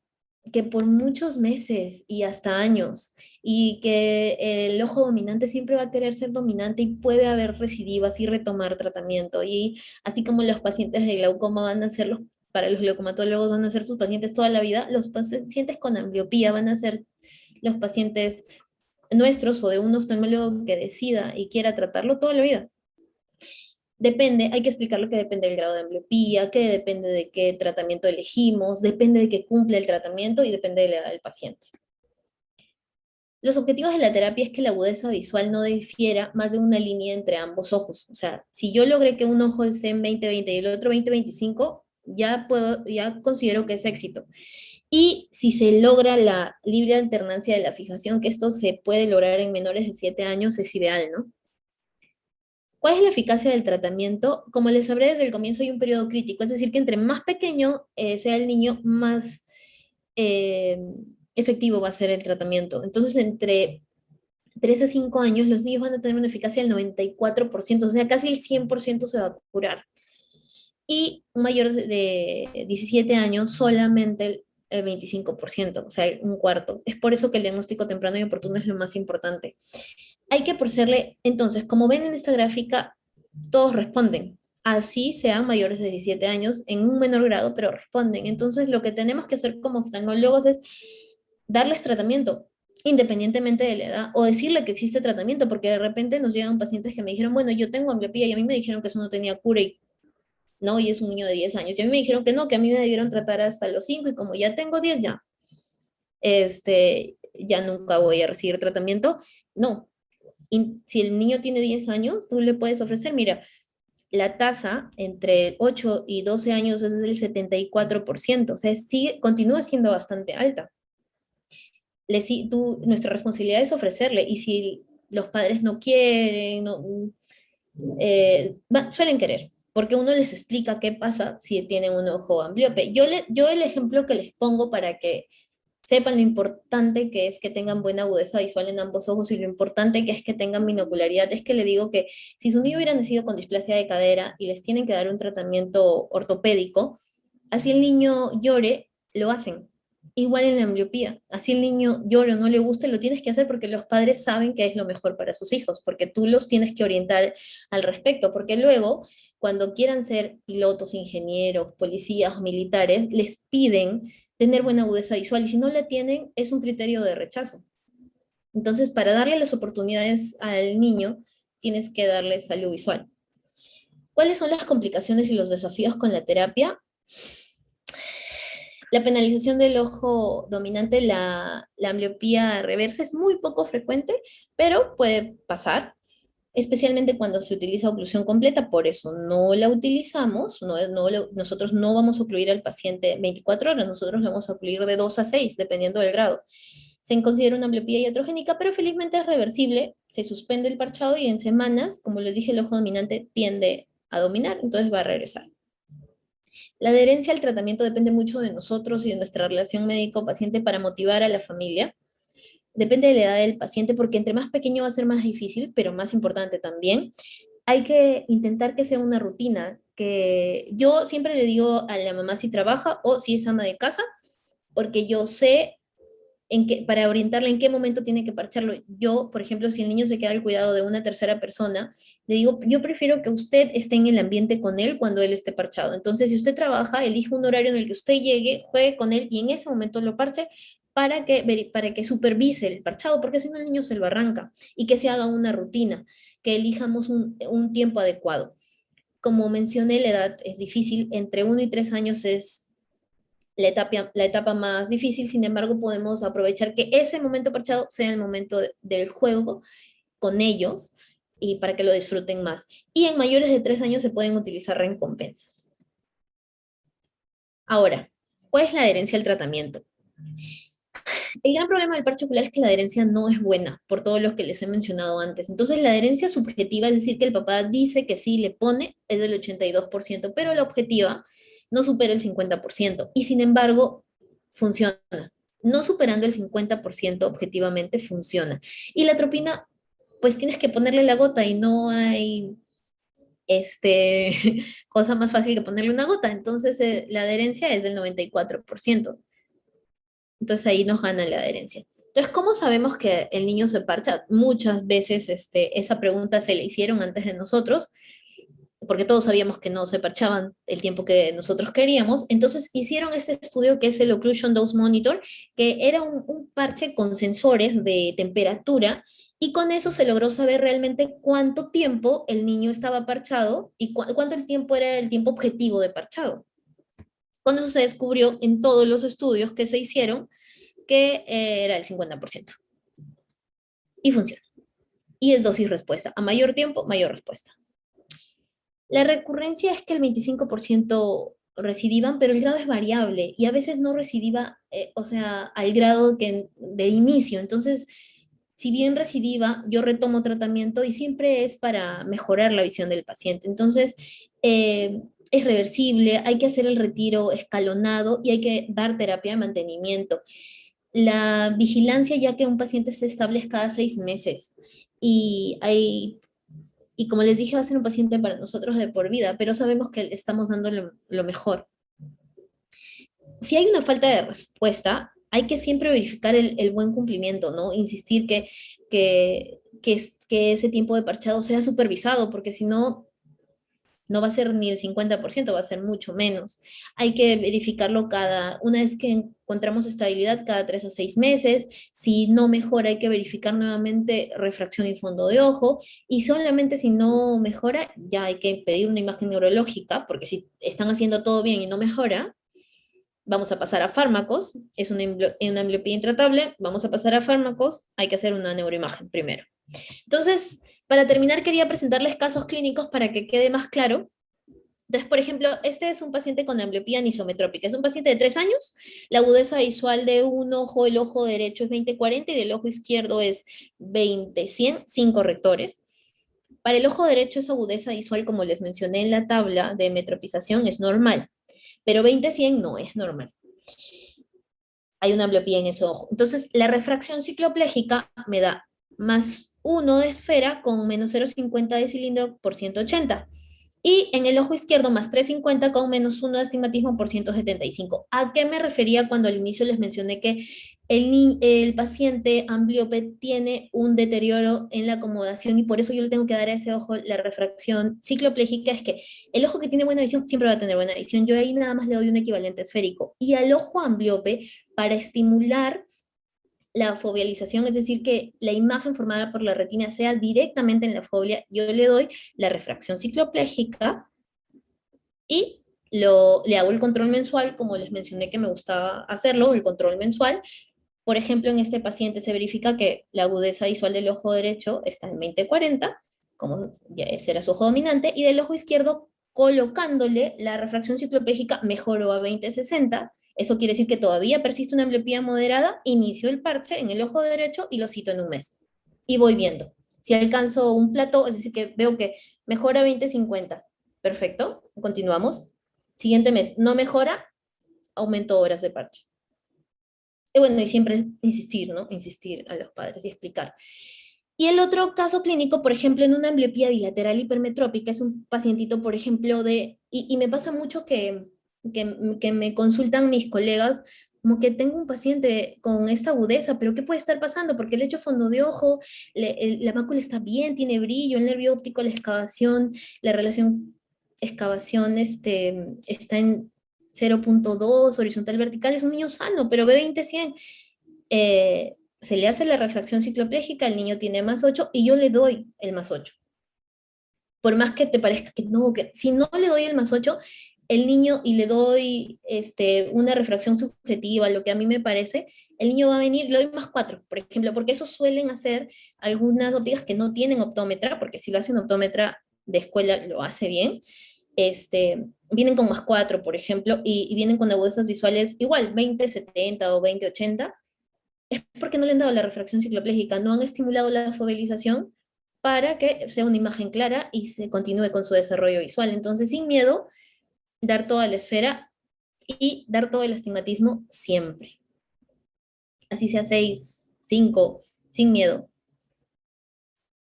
por muchos meses y hasta años, y que el ojo dominante siempre va a querer ser dominante y puede haber recidivas y retomar tratamiento. Y así como los pacientes de glaucoma van a ser para los glaucomatólogos van a ser sus pacientes toda la vida, los pacientes con ambliopía van a ser los pacientes nuestros o de un oftalmólogo que decida y quiera tratarlo toda la vida. Depende, hay que explicar lo que depende del grado de ambliopía, que depende de qué tratamiento elegimos, depende de que cumple el tratamiento y depende de la edad del paciente. Los objetivos de la terapia es que la agudeza visual no difiera más de una línea entre ambos ojos. O sea, si yo logré que un ojo esté en 20/20 y el otro 20/25, ya considero que es éxito. Y si se logra la libre alternancia de la fijación, que esto se puede lograr en menores de 7 años, es ideal, ¿no? ¿Cuál es la eficacia del tratamiento? Como les hablé desde el comienzo, hay un periodo crítico, es decir, que entre más pequeño sea el niño, más eh, efectivo va a ser el tratamiento. Entonces, entre 3 a 5 años, los niños van a tener una eficacia del 94%, o sea, casi el 100% se va a curar. Y mayores de 17 años, solamente el 25%, o sea, un cuarto. Es por eso que el diagnóstico temprano y oportuno es lo más importante. Hay que procederle, entonces, como ven en esta gráfica, todos responden. Así sean mayores de 17 años, en un menor grado, pero responden. Entonces, lo que tenemos que hacer como oftalmólogos es darles tratamiento, independientemente de la edad, o decirle que existe tratamiento, porque de repente nos llegan pacientes que me dijeron, bueno, yo tengo ambliopía y a mí me dijeron que eso no tenía cura y no, y es un niño de 10 años. Y a mí me dijeron que no, que a mí me debieron tratar hasta los 5 y como ya tengo 10 ya, ya nunca voy a recibir tratamiento. No, y si el niño tiene 10 años, tú le puedes ofrecer, mira, la tasa entre 8 y 12 años es del 74%, o sea, sigue, continúa siendo bastante alta. Nuestra responsabilidad es ofrecerle, y si los padres no quieren, suelen querer, porque uno les explica qué pasa si tienen un ojo ambliope. Yo el ejemplo que les pongo para que sepan lo importante que es que tengan buena agudeza visual en ambos ojos y lo importante que es que tengan binocularidad, es que le digo que si su niño hubiera nacido con displasia de cadera y les tienen que dar un tratamiento ortopédico, así el niño llore, lo hacen. Igual en la ambliopía, así el niño llore o no le guste, lo tienes que hacer porque los padres saben que es lo mejor para sus hijos, porque tú los tienes que orientar al respecto, porque luego, cuando quieran ser pilotos, ingenieros, policías o militares, les piden tener buena agudeza visual y si no la tienen, es un criterio de rechazo. Entonces, para darle las oportunidades al niño, tienes que darle salud visual. ¿Cuáles son las complicaciones y los desafíos con la terapia? La penalización del ojo dominante, la ambliopía reversa, es muy poco frecuente, pero puede pasar, especialmente cuando se utiliza oclusión completa, por eso no la utilizamos, nosotros no vamos a ocluir al paciente 24 horas, nosotros lo vamos a ocluir de 2 a 6, dependiendo del grado. Se considera una ambliopía iatrogénica, pero felizmente es reversible, se suspende el parchado y en semanas, como les dije, el ojo dominante tiende a dominar, entonces va a regresar. La adherencia al tratamiento depende mucho de nosotros y de nuestra relación médico-paciente para motivar a la familia. Depende de la edad del paciente, porque entre más pequeño va a ser más difícil, pero más importante también. Hay que intentar que sea una rutina, que yo siempre le digo a la mamá si trabaja o si es ama de casa, porque yo sé para orientarle en qué momento tiene que parcharlo. Yo, por ejemplo, si el niño se queda al cuidado de una tercera persona, le digo, yo prefiero que usted esté en el ambiente con él cuando él esté parchado. Entonces, si usted trabaja, elija un horario en el que usted llegue, juegue con él y en ese momento lo parche para que supervise el parchado, porque si no el niño se lo arranca y que se haga una rutina, que elijamos un tiempo adecuado. Como mencioné, la edad es difícil, entre 1 y 3 años es la etapa más difícil, sin embargo podemos aprovechar que ese momento parchado sea el momento del juego con ellos y para que lo disfruten más. Y en mayores de 3 años se pueden utilizar recompensas. Ahora, ¿cuál es la adherencia al tratamiento? El gran problema del parche ocular es que la adherencia no es buena, por todo lo que les he mencionado antes. Entonces, la adherencia subjetiva, es decir, que el papá dice que sí le pone, es del 82%, pero la objetiva no supera el 50%. Y sin embargo, funciona. No superando el 50% objetivamente funciona. Y la atropina, pues tienes que ponerle la gota y no hay cosa más fácil que ponerle una gota. Entonces, la adherencia es del 94%. Entonces ahí nos gana la adherencia. Entonces, ¿cómo sabemos que el niño se parcha? Muchas veces esa pregunta se le hicieron antes de nosotros, porque todos sabíamos que no se parchaban el tiempo que nosotros queríamos. Entonces hicieron este estudio que es el Occlusion Dose Monitor, que era un parche con sensores de temperatura, y con eso se logró saber realmente cuánto tiempo el niño estaba parchado y cuánto el tiempo era el tiempo objetivo de parchado. Con eso se descubrió en todos los estudios que se hicieron que era el 50%. Y funciona. Y es dosis respuesta. A mayor tiempo, mayor respuesta. La recurrencia es que el 25% recidivan, pero el grado es variable y a veces no recidiva, o sea, al grado de inicio. Entonces, si bien recidiva, yo retomo tratamiento y siempre es para mejorar la visión del paciente. Entonces, es reversible, hay que hacer el retiro escalonado y hay que dar terapia de mantenimiento. La vigilancia, ya que un paciente se establece cada 6 meses y como les dije, va a ser un paciente para nosotros de por vida, pero sabemos que estamos dando lo mejor. Si hay una falta de respuesta, hay que siempre verificar el buen cumplimiento, ¿no? Insistir que ese tiempo de parchado sea supervisado, porque si no, no va a ser ni el 50%, va a ser mucho menos. Hay que verificarlo una vez que encontramos estabilidad, cada 3 a 6 meses. Si no mejora, hay que verificar nuevamente refracción y fondo de ojo. Y solamente si no mejora, ya hay que pedir una imagen neurológica, porque si están haciendo todo bien y no mejora, vamos a pasar a fármacos. Es una ambliopía intratable, vamos a pasar a fármacos, hay que hacer una neuroimagen primero. Entonces, para terminar, quería presentarles casos clínicos para que quede más claro. Entonces, por ejemplo, este es un paciente con ambliopía anisometrópica. Es un paciente de 3 años. La agudeza visual de un ojo, el ojo derecho es 20/40 y del ojo izquierdo es 20/100, sin correctores. Para el ojo derecho, esa agudeza visual, como les mencioné en la tabla de metropización, es normal, pero 20/100 no es normal. Hay una ambliopía en ese ojo. Entonces, la refracción cicloplégica me da +1 de esfera con -0,50 de cilindro por 180. Y en el ojo izquierdo +350 con -1 de astigmatismo por 175. ¿A qué me refería cuando al inicio les mencioné que el paciente ambliope tiene un deterioro en la acomodación y por eso yo le tengo que dar a ese ojo la refracción cicloplégica? Es que el ojo que tiene buena visión siempre va a tener buena visión. Yo ahí nada más le doy un equivalente esférico. Y al ojo ambliope, para estimular la fovealización, es decir, que la imagen formada por la retina sea directamente en la fovea, yo le doy la refracción cicloplégica y le hago el control mensual, como les mencioné que me gustaba hacerlo, el control mensual. Por ejemplo, en este paciente se verifica que la agudeza visual del ojo derecho está en 20/40, como ya ese era su ojo dominante, y del ojo izquierdo, colocándole la refracción cicloplégica, mejoró a 20/60. Eso quiere decir que todavía persiste una ambliopía moderada, inicio el parche en el ojo derecho y lo cito en un mes. Y voy viendo. Si alcanzo un plato, es decir, que veo que mejora 20/50. Perfecto, continuamos. Siguiente mes, no mejora, aumento horas de parche. Y bueno, y siempre insistir, ¿no? Insistir a los padres y explicar. Y el otro caso clínico, por ejemplo, en una ambliopía bilateral hipermetrópica, es un pacientito, por ejemplo, y me pasa mucho que me consultan mis colegas, como que tengo un paciente con esta agudeza, pero ¿qué puede estar pasando? Porque le he hecho fondo de ojo, la mácula está bien, tiene brillo, el nervio óptico, la excavación, la relación excavación está en 0,2, horizontal vertical, es un niño sano, pero ve 20/100. Se le hace la refracción cicloplégica, el niño tiene +8 y yo le doy el +8. Por más que te parezca que no, que si no le doy el +8, el niño y le doy una refracción subjetiva, lo que a mí me parece, el niño va a venir, le doy +4, por ejemplo, porque eso suelen hacer algunas ópticas que no tienen optómetra, porque si lo hace un optómetra de escuela lo hace bien, vienen con +4, por ejemplo, y vienen con agudezas visuales igual, 20/70 o 20/80, es porque no le han dado la refracción cicloplégica, no han estimulado la fovealización para que sea una imagen clara y se continúe con su desarrollo visual. Entonces, sin miedo, dar toda la esfera y dar todo el astigmatismo siempre. Así sea 6, 5, sin miedo.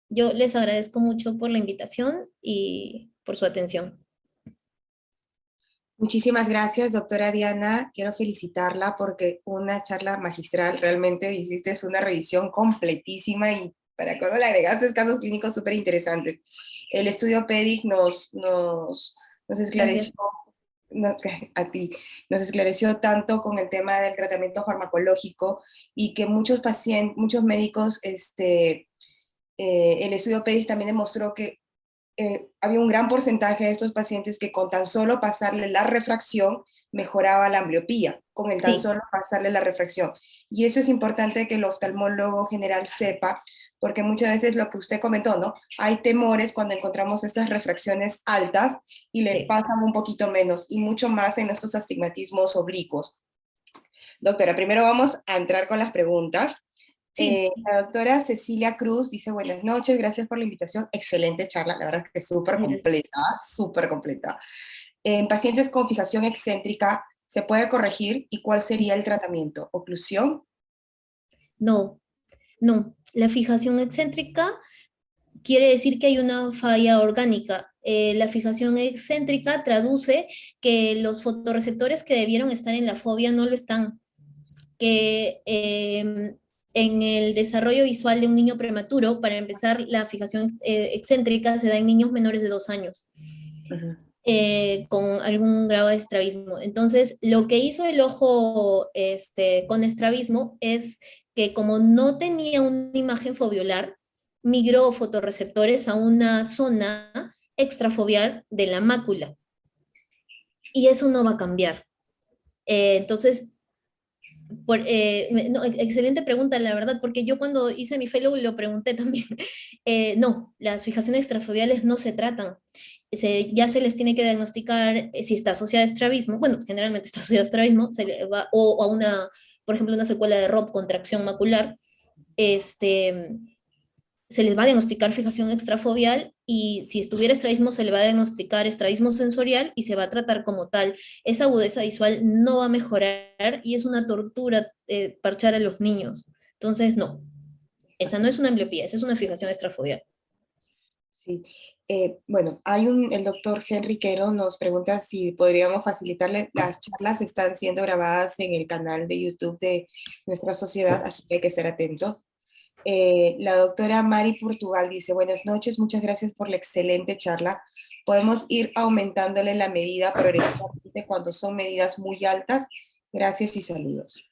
Yo les agradezco mucho por la invitación y por su atención. Muchísimas gracias, doctora Diana. Quiero felicitarla porque una charla magistral, realmente hiciste una revisión completísima y para cómo le agregaste casos clínicos súper interesantes. El estudio PEDIC nos esclareció, Gracias. no, a ti, nos esclareció tanto con el tema del tratamiento farmacológico y que muchos pacientes, muchos médicos, el estudio PEDIC también demostró que había un gran porcentaje de estos pacientes que con tan solo pasarle la refracción mejoraba la ambliopía, con el tan Sí, solo pasarle la refracción. Y eso es importante que el oftalmólogo general sepa, porque muchas veces lo que usted comentó, ¿no? Hay temores cuando encontramos estas refracciones altas y le sí, pasan un poquito menos, y mucho más en estos astigmatismos oblicuos. Doctora, primero vamos a entrar con las preguntas. sí. La doctora Cecilia Cruz dice, buenas noches, gracias por la invitación, excelente charla, la verdad es que Gracias. súper completa. En pacientes con fijación excéntrica, ¿se puede corregir y cuál sería el tratamiento? ¿Oclusión? No, no. La fijación excéntrica quiere decir que hay una falla orgánica. La fijación excéntrica traduce que los fotorreceptores que debieron estar en la fobia no lo están, que en el desarrollo visual de un niño prematuro, para empezar, la fijación excéntrica se da en niños menores de 2 años. Ujú. Con algún grado de estrabismo. Entonces, lo que hizo el ojo con estrabismo es que como no tenía una imagen fobiolar, migró fotorreceptores a una zona extrafoveal de la mácula. Y eso no va a cambiar. Entonces, no, excelente pregunta, la verdad, porque yo cuando hice mi fellow lo pregunté también. No, las fijaciones extrafoveales no se tratan. Ya se les tiene que diagnosticar si está asociada a estrabismo, bueno, generalmente está asociada a estrabismo, o a una, por ejemplo, una secuela de ROP, contracción macular, este, se les va a diagnosticar fijación extrafoveal y si estuviera estrabismo se le va a diagnosticar estrabismo sensorial y se va a tratar como tal. Esa agudeza visual no va a mejorar y es una tortura parchar a los niños. Entonces, no, esa no es una ambliopía, esa es una fijación extrafoveal. Sí. Bueno, el doctor Henry Quero nos pregunta si podríamos facilitarle, las charlas están siendo grabadas en el canal de YouTube de nuestra sociedad, así que hay que estar atentos. La doctora Mari Portugal dice, buenas noches, muchas gracias por la excelente charla. Podemos ir aumentándole la medida progresivamente cuando son medidas muy altas. Gracias y saludos.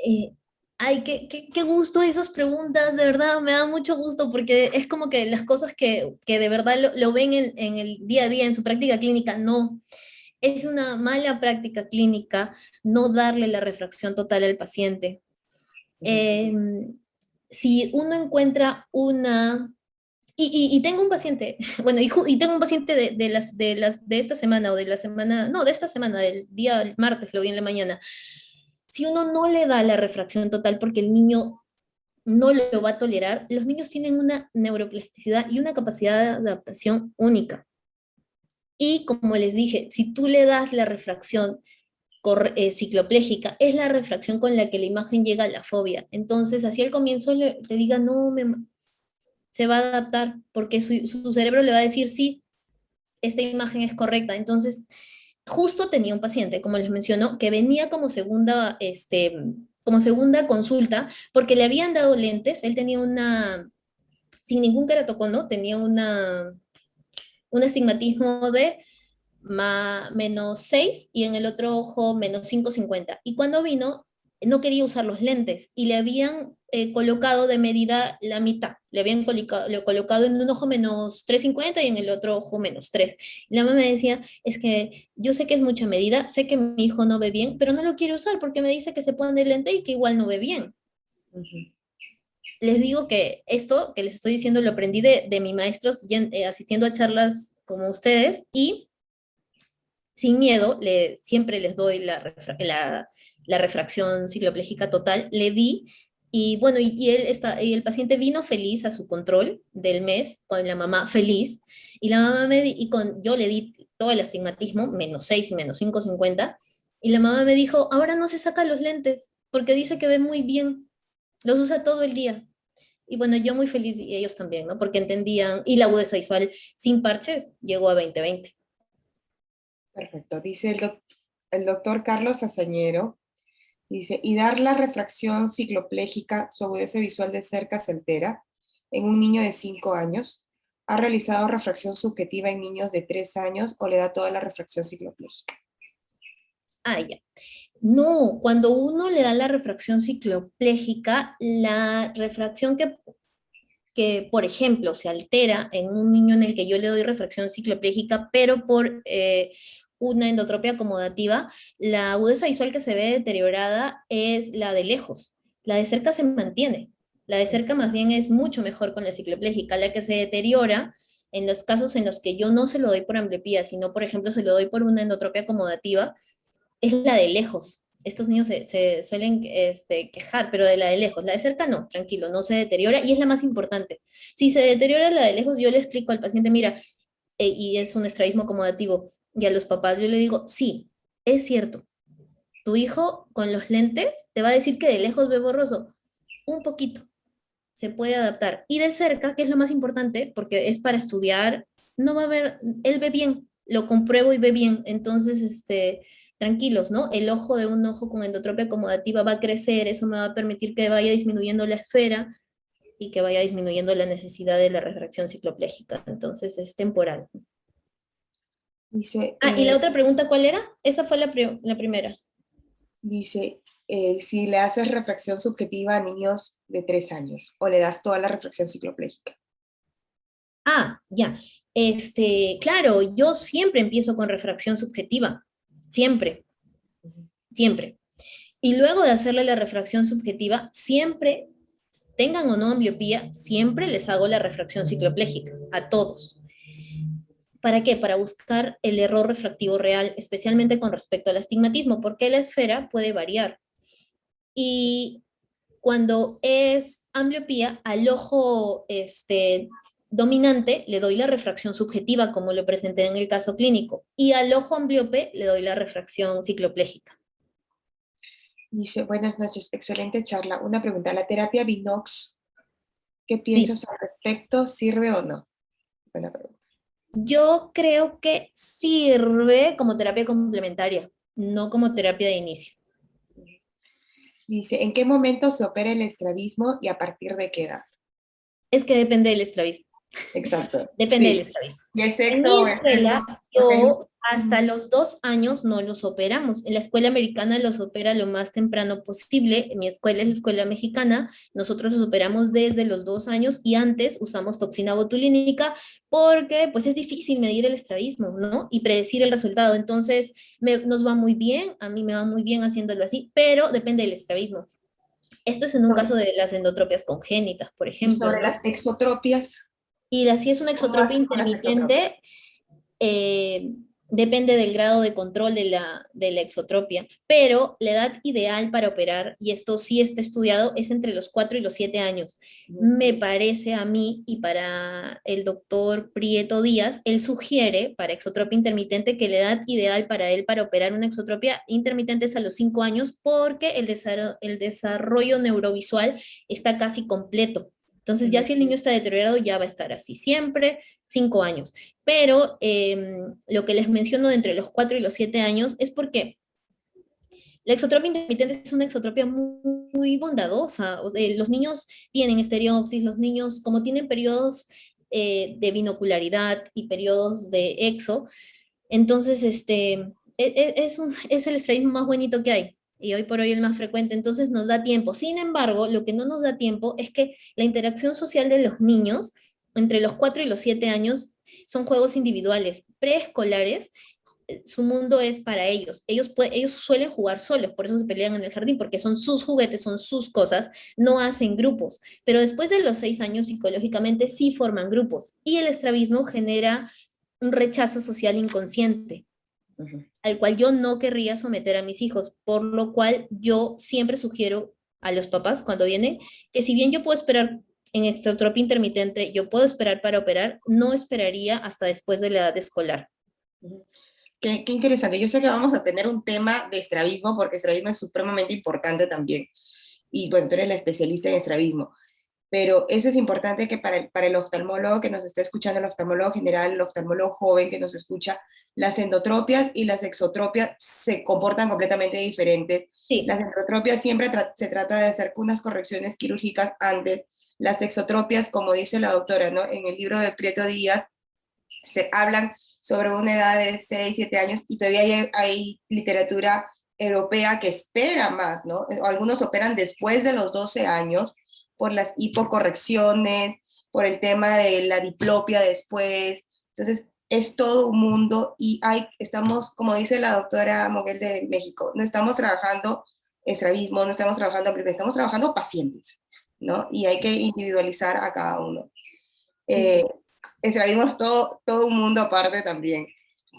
Eh, Ay, qué gusto esas preguntas, de verdad, me da mucho gusto porque es como que las cosas que de verdad lo ven en el día a día, en su práctica clínica, no. Es una mala práctica clínica no darle la refracción total al paciente. Ujú. Si uno encuentra una... Y tengo un paciente, bueno, y tengo un paciente de esta semana o de la semana, no, de esta semana, del día martes, lo vi en la mañana. Si uno no le da la refracción total porque el niño no lo va a tolerar, los niños tienen una neuroplasticidad y una capacidad de adaptación única. Y como les dije, si tú le das la refracción cicloplégica, es la refracción con la que la imagen llega a la fobia. Entonces, así al comienzo te diga, no, se va a adaptar, porque su cerebro le va a decir, sí, esta imagen es correcta. Entonces, justo tenía un paciente, como les mencionó, que venía como segunda consulta, porque le habían dado lentes, él tenía sin ningún queratocono, tenía un astigmatismo de -6 y en el otro ojo -5,50. Y cuando vino, no quería usar los lentes y le habían colocado de medida la mitad. Le habían colocado en un ojo -3,50 y en el otro ojo -3. Y la mamá me decía, es que yo sé que es mucha medida, sé que mi hijo no ve bien, pero no lo quiere usar porque me dice que se pone el lente y que igual no ve bien. Ujú. Les digo que esto que les estoy diciendo lo aprendí de mis maestros asistiendo a charlas como ustedes y sin miedo, siempre les doy la refracción cicloplégica total, le di, y bueno, y el paciente vino feliz a su control del mes, con la mamá feliz, y la mamá yo le di todo el astigmatismo, -6 y -5,50, y la mamá me dijo, ahora no se saca los lentes, porque dice que ve muy bien, los usa todo el día. Y bueno, yo muy feliz y ellos también, ¿no? Porque entendían, y la agudeza visual sin parches llegó a 20/20. Perfecto. Dice el doctor Carlos Azañero, Dice, y dar la refracción cicloplégica, su agudeza visual de cerca se altera en un niño de 5 años. ¿Ha realizado refracción subjetiva en niños de 3 años o le da toda la refracción cicloplégica? Ah, ya. No, cuando uno le da la refracción cicloplégica, la refracción que, por ejemplo, se altera en un niño en el que yo le doy refracción cicloplégica, pero por una endotropia acomodativa, la agudeza visual que se ve deteriorada es la de lejos. La de cerca se mantiene. La de cerca más bien es mucho mejor con la cicloplégica. La que se deteriora en los casos en los que yo no se lo doy por ambliopía, sino, por ejemplo, se lo doy por una endotropia acomodativa, es la de lejos. Estos niños se suelen quejar, pero de la de lejos. La de cerca no, tranquilo, no se deteriora y es la más importante. Si se deteriora la de lejos, yo le explico al paciente, mira, y es un estrabismo acomodativo, y a los papás yo le digo, sí, es cierto, tu hijo con los lentes te va a decir que de lejos ve borroso, un poquito, se puede adaptar. Y de cerca, que es lo más importante, porque es para estudiar, no va a ver, él ve bien, lo compruebo y ve bien. Entonces, tranquilos, ¿no? El ojo de un ojo con endotropia acomodativa va a crecer, eso me va a permitir que vaya disminuyendo la esfera y que vaya disminuyendo la necesidad de la refracción cicloplégica. Entonces, es temporal. Dice, Ah, y la otra pregunta, ¿cuál era? Esa fue la primera. dice si le haces refracción subjetiva a niños de 3 años o le das toda la refracción cicloplégica. Ah, ya. Claro, yo siempre empiezo con refracción subjetiva. Siempre, siempre. Y luego de hacerle la refracción subjetiva, siempre, tengan o no ambliopía, siempre les hago la refracción cicloplégica, a todos. ¿Para qué? Para buscar el error refractivo real, especialmente con respecto al astigmatismo, porque la esfera puede variar. Y cuando es ambliopía, al ojo dominante le doy la refracción subjetiva, como lo presenté en el caso clínico, y al ojo ambliope le doy la refracción cicloplégica. Dice, buenas noches, excelente charla. Una pregunta, ¿la terapia Binox, qué Sí, piensas al respecto? ¿Sirve o no? Buena pregunta. yo creo que sirve como terapia complementaria, no como terapia de inicio. Dice, ¿en qué momento se opera el estrabismo y a partir de qué edad? Es que depende del estrabismo. Exacto, Depende del sí. estrabismo. ¿Y el En mi sexo o el género? escuela, Porque hay un... yo hasta los 2 años no los operamos. En la escuela americana los opera lo más temprano posible. En mi escuela es la escuela mexicana. Nosotros los operamos desde los 2 años y antes usamos toxina botulínica porque pues es difícil medir el estrabismo, ¿no? Y predecir el resultado. Entonces, nos va muy bien, a mí me va muy bien haciéndolo así, pero depende del estrabismo. Esto es en un caso de las endotropias congénitas, por Y ejemplo, sobre ¿no? las exotropias, Y si es una ¿cómo exotropia haces con las exotropias? intermitente, eh, depende del grado de control de la exotropia, pero la edad ideal para operar, y esto sí está estudiado, es entre los 4 y los 7 años. Me parece a mí y para el doctor Prieto Díaz, él sugiere para exotropia intermitente que la edad ideal para él para operar una exotropia intermitente es a los 5 años porque el desarrollo neurovisual está casi completo. Entonces ya si el niño está deteriorado ya va a estar así siempre, 5 años. Pero lo que les menciono de entre los 4 y los 7 años es porque la exotropia intermitente es una exotropia muy bondadosa. Los niños tienen estereopsis, los niños como tienen periodos de binocularidad y periodos de exo, entonces es el estrabismo más bonito que hay. Y hoy por hoy el más frecuente, entonces nos da tiempo. Sin embargo, lo que no nos da tiempo es que la interacción social de los niños entre los 4 y los 7 años son juegos individuales, preescolares, su mundo es para ellos. Ellos suelen jugar solos, por eso se pelean en el jardín, porque son sus juguetes, son sus cosas, no hacen grupos. Pero después de los 6 años, psicológicamente sí forman grupos. Y el estrabismo genera un rechazo social inconsciente, al cual yo no querría someter a mis hijos, por lo cual yo siempre sugiero a los papás cuando vienen que si bien yo puedo esperar en exotropia intermitente, yo puedo esperar para operar, no esperaría hasta después de la edad escolar. Qué interesante. Yo sé que vamos a tener un tema de estrabismo, porque estrabismo es supremamente importante también. Y bueno, tú eres la especialista en estrabismo. pero eso es importante que para el oftalmólogo que nos está escuchando, el oftalmólogo general, el oftalmólogo joven que nos escucha, las endotropias y las exotropias se comportan completamente diferentes. Sí. Las endotropias siempre se trata de hacer unas correcciones quirúrgicas antes. Las exotropias, como dice la doctora, ¿no? En el libro de Prieto Díaz, se hablan sobre una edad de 6 7 años y todavía hay literatura europea que espera más, ¿no? Algunos operan después de los 12 años por las hipocorrecciones, por el tema de la diplopia después. Entonces, es todo un mundo y estamos, como dice la doctora Moguel de México, no estamos trabajando estrabismo, no estamos trabajando ampliopía, estamos trabajando pacientes, ¿no? Y hay que individualizar a cada uno. Sí, sí. Estrabismo es todo un mundo aparte también.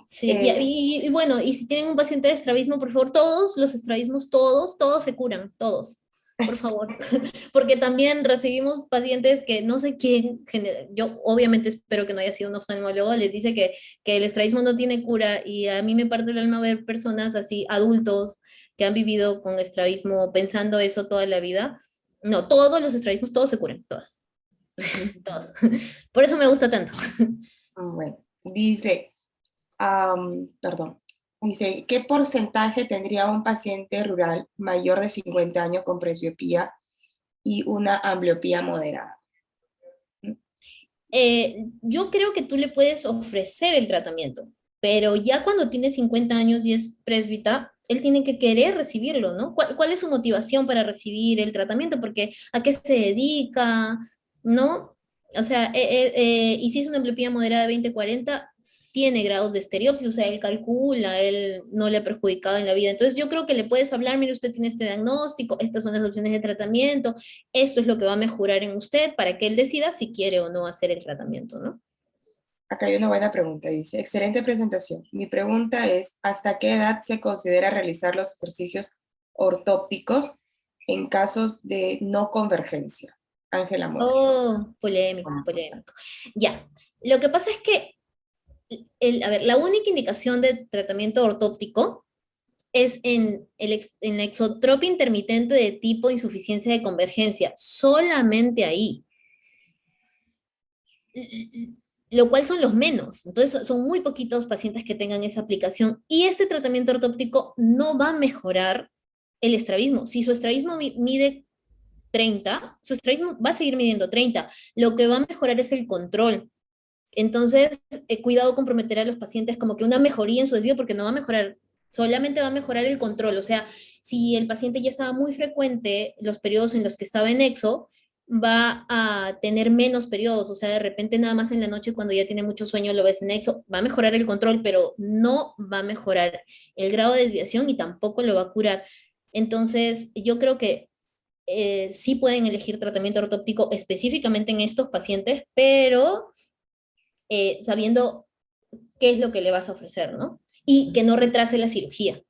Sí, Eh, y bueno, y si tienen un paciente de estrabismo, por favor, todos los estrabismos, todos se curan, todos, por favor. Porque también recibimos pacientes que no sé quién, yo obviamente espero que no haya sido un oftalmólogo, les dice que el estrabismo no tiene cura y a mí me parte el alma ver personas así, adultos, que han vivido con estrabismo pensando eso toda la vida. No, todos los estrabismos, todos se curan, todos, todos. Por eso me gusta tanto. bueno, dice, perdón, dice, ¿qué porcentaje tendría un paciente rural mayor de 50 años con presbiopía y una ambliopía moderada? Yo creo que tú le puedes ofrecer el tratamiento, pero ya cuando tiene 50 años y es presbita, él tiene que querer recibirlo, ¿no? ¿Cuál es su motivación para recibir el tratamiento? Porque ¿a qué se dedica? ¿No? O sea, y si es una ambliopía moderada de 20-40, tiene grados de estereopsis, o sea, él calcula, él no le ha perjudicado en la vida. Entonces yo creo que le puedes hablar, mire, usted tiene este diagnóstico, estas son las opciones de tratamiento, esto es lo que va a mejorar en usted para que él decida si quiere o no hacer el tratamiento, ¿no? Acá hay una buena pregunta, dice, excelente presentación. Mi pregunta es, ¿hasta qué edad se considera realizar los ejercicios ortópticos en casos de no convergencia? Ángela Mora. Oh, polémico, polémico. Ya, lo que pasa es que, a ver, la única indicación de tratamiento ortóptico es en la exotropia intermitente de tipo insuficiencia de convergencia, solamente ahí, lo cual son los menos. Entonces, son muy poquitos pacientes que tengan esa aplicación y este tratamiento ortóptico no va a mejorar el estrabismo. Si su estrabismo mide 30, su estrabismo va a seguir midiendo 30. Lo que va a mejorar es el control. Entonces, cuidado comprometer a los pacientes como que una mejoría en su desvío porque no va a mejorar, solamente va a mejorar el control. O sea, si el paciente ya estaba muy frecuente los periodos en los que estaba en exo, va a tener menos periodos. O sea, de repente nada más en la noche cuando ya tiene mucho sueño lo ves en exo, va a mejorar el control, pero no va a mejorar el grado de desviación y tampoco lo va a curar. Entonces, yo creo que sí pueden elegir tratamiento ortóptico específicamente en estos pacientes, pero sabiendo qué es lo que le vas a ofrecer, ¿no? Y que no retrase la cirugía.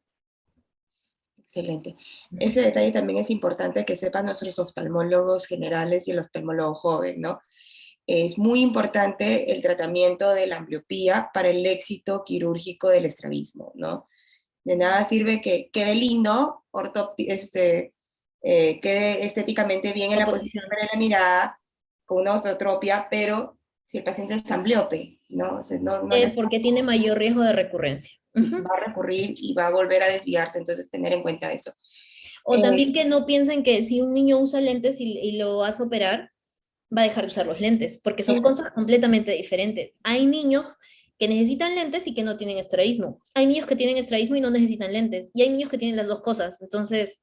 Excelente. Ese detalle también es importante que sepan nuestros oftalmólogos generales y el oftalmólogo joven, ¿no? Es muy importante el tratamiento de la ambliopía para el éxito quirúrgico del estrabismo, ¿no? De nada sirve que quede lindo, quede estéticamente bien en La la posición posición. de la mirada con una ortotropia, pero si el paciente es ambliope, ¿no? O sea, no le Porque tiene mayor riesgo de recurrencia. va a recurrir y va a volver a desviarse, entonces tener en cuenta eso. O también que no piensen que si un niño usa lentes y lo vas a operar, va a dejar de usar los lentes, porque son Eso, cosas completamente diferentes. Hay niños que necesitan lentes y que no tienen estrabismo. Hay niños que tienen estrabismo y no necesitan lentes. Y hay niños que tienen las dos cosas. Entonces,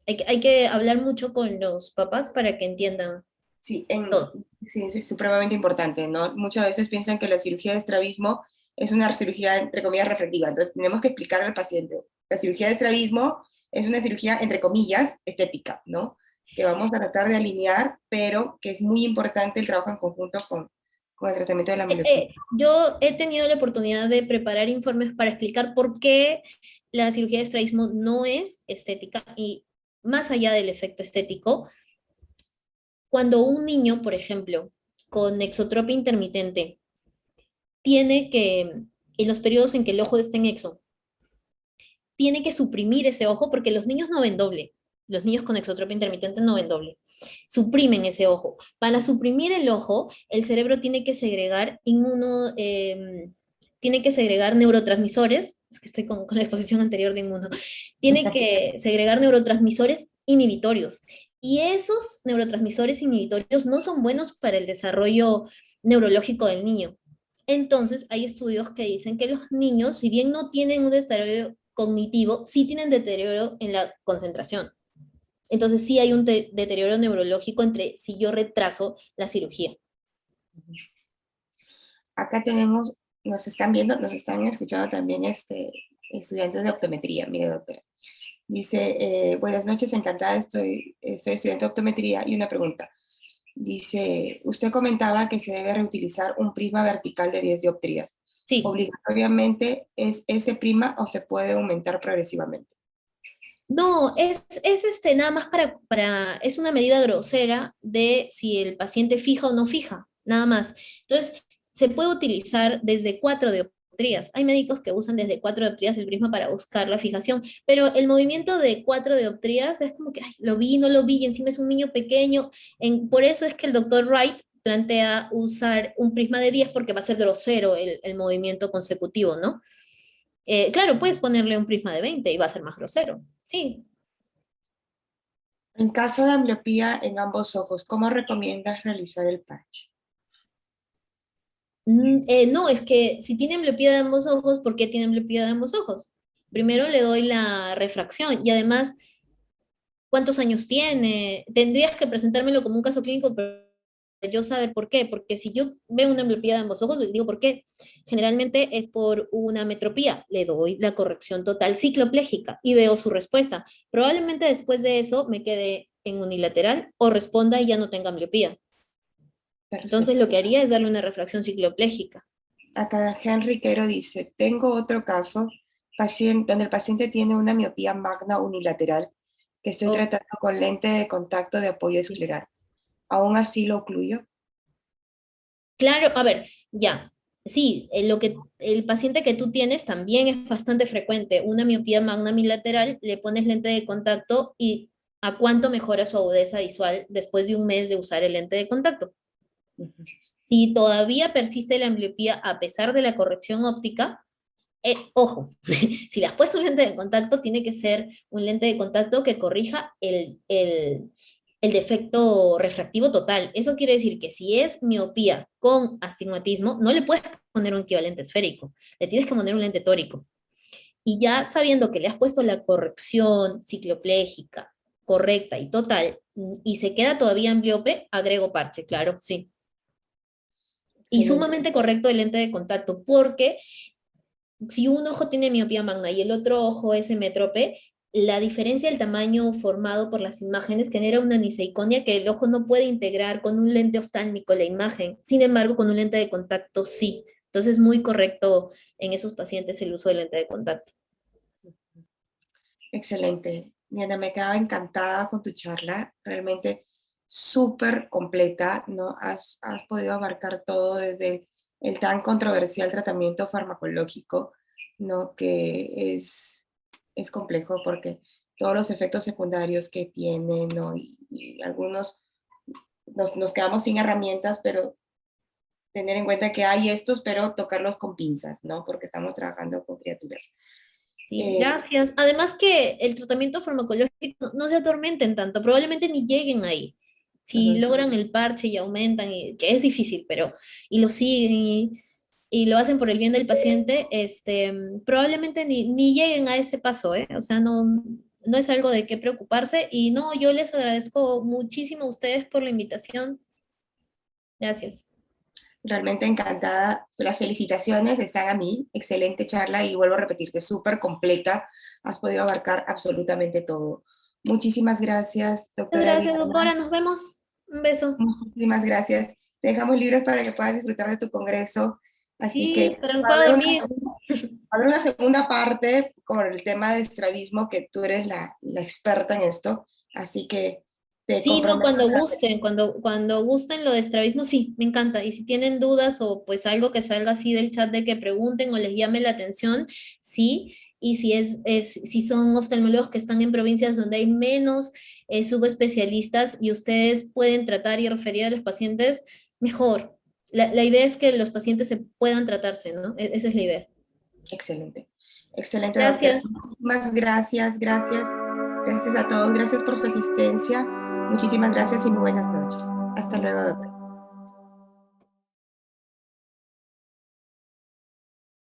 hay que hablar mucho con los papás para que entiendan sí, todo. sí, es supremamente importante, ¿no? Muchas veces piensan que la cirugía de estrabismo es una cirugía, entre comillas, refractiva. Entonces, tenemos que explicar al paciente, la cirugía de estrabismo es una cirugía, entre comillas, estética, ¿no? Que vamos a tratar de alinear, pero que es muy importante el trabajo en conjunto con el tratamiento de la miopía. Yo he tenido la oportunidad de preparar informes para explicar por qué la cirugía de estrabismo no es estética y más allá del efecto estético, cuando un niño, por ejemplo, con exotropia intermitente, tiene que, en los periodos en que el ojo está en exo, tiene que suprimir ese ojo porque los niños no ven doble. Los niños con exotropia intermitente no ven doble. Suprimen ese ojo. Para suprimir el ojo, el cerebro tiene que segregar tiene que segregar neurotransmisores, es que estoy con la exposición anterior de inmuno, tiene que segregar neurotransmisores inhibitorios. Y esos neurotransmisores inhibitorios no son buenos para el desarrollo neurológico del niño. Entonces, hay estudios que dicen que los niños, si bien no tienen un deterioro cognitivo, sí tienen deterioro en la concentración. Entonces, sí hay un deterioro neurológico entre si yo retraso la cirugía. Acá tenemos, nos están viendo, nos están escuchando también estudiantes de optometría. Mire, doctora. Dice, buenas noches, encantada, soy estudiante de optometría. Y una pregunta. Dice, usted comentaba que se debe reutilizar un prisma vertical de 10 dioptrías. Sí. ¿Obligatoriamente es ese prisma o se puede aumentar progresivamente? No, nada más es una medida grosera de si el paciente fija o no fija, nada más. Entonces, se puede utilizar desde 4 dioptrías. Hay médicos que usan desde 4 dioptrías el prisma para buscar la fijación, pero el movimiento de 4 dioptrías es como que, ay, lo vi, no lo vi, y encima es un niño pequeño. Por eso es que el doctor Wright plantea usar un prisma de 10 porque va a ser grosero el movimiento consecutivo, ¿no? Claro, puedes ponerle un prisma de 20 y va a ser más grosero. Sí. En caso de ambliopía en ambos ojos, ¿cómo recomiendas realizar el parche? No, es que si tiene ambliopía de ambos ojos, ¿por qué tiene ambliopía de ambos ojos? Primero le doy la refracción y además, ¿cuántos años tiene? Tendrías que presentármelo como un caso clínico, pero yo saber por qué, porque si yo veo una ambliopía de ambos ojos, le digo por qué. Generalmente es por una metropía, le doy la corrección total cicloplégica y veo su respuesta. Probablemente después de eso me quede en unilateral o responda y ya no tenga ambliopía. Entonces lo Perfecto. que haría es darle una refracción cicloplégica. Acá Henry Quero dice, tengo otro caso donde el paciente tiene una miopía magna unilateral que estoy Oh, tratando con lente de contacto de apoyo sí. escleral. ¿Aún así lo ocluyo? Claro, a ver, ya. Sí, el paciente que tú tienes también es bastante frecuente. Una miopía magna bilateral, le pones lente de contacto y ¿a cuánto mejora su agudeza visual después de un mes de usar el lente de contacto? Ujú. Si todavía persiste la ambliopía a pesar de la corrección óptica, ojo, si le has puesto un lente de contacto, tiene que ser un lente de contacto que corrija el defecto refractivo total. Eso quiere decir que si es miopía con astigmatismo, no le puedes poner un equivalente esférico, le tienes que poner un lente tórico. Y ya sabiendo que le has puesto la corrección cicloplégica correcta y total, y se queda todavía ambliope, agrego parche, claro, sí. Y Excelente. sumamente correcto el lente de contacto, porque si un ojo tiene miopía magna y el otro ojo es hemétrope, la diferencia del tamaño formado por las imágenes genera una aniseiconia que el ojo no puede integrar con un lente oftálmico la imagen. Sin embargo, con un lente de contacto sí. Entonces, muy correcto en esos pacientes el uso del lente de contacto. Excelente. Diana, me quedaba encantada con tu charla, realmente súper completa, ¿no? Has podido abarcar todo desde el tan controversial tratamiento farmacológico, ¿no? Que es complejo porque todos los efectos secundarios que tiene, ¿no? Y algunos nos quedamos sin herramientas, pero tener en cuenta que hay estos, pero tocarlos con pinzas, ¿no? Porque estamos trabajando con criaturas. Sí, Eh, gracias. Además que el tratamiento farmacológico no se atormenten tanto, probablemente ni lleguen ahí. Si ujú. logran el parche y aumentan, que es difícil, pero y lo siguen y lo hacen por el bien del paciente, probablemente ni lleguen a ese paso, ¿eh? O sea, no es algo de qué preocuparse. Y no, yo les agradezco muchísimo a ustedes por la invitación. Gracias. Realmente encantada. Las felicitaciones están a mí. Excelente charla y vuelvo a repetirte, súper completa. Has podido abarcar absolutamente todo. Muchísimas gracias, doctora Gracias, Diana. doctora. Nos vemos. Un beso. Muchísimas gracias. Te dejamos libres para que puedas disfrutar de tu congreso. Así Sí, que para que va a pueda haber dormir. va a haber una segunda parte con el tema de estrabismo, que tú eres la experta en esto. Así que te Sí, no, comprometo. cuando gusten lo de estrabismo, sí, me encanta. Y si tienen dudas o pues algo que salga así del chat de que pregunten o les llame la atención, sí. Y si si son oftalmólogos que están en provincias donde hay menos subespecialistas y ustedes pueden tratar y referir a los pacientes, mejor. La idea es que los pacientes se puedan tratarse, ¿no? Esa es la idea. Excelente. Excelente, doctora. Gracias. Muchísimas gracias, gracias. Gracias a todos. Gracias por su asistencia. Muchísimas gracias y muy buenas noches. Hasta luego, doctora.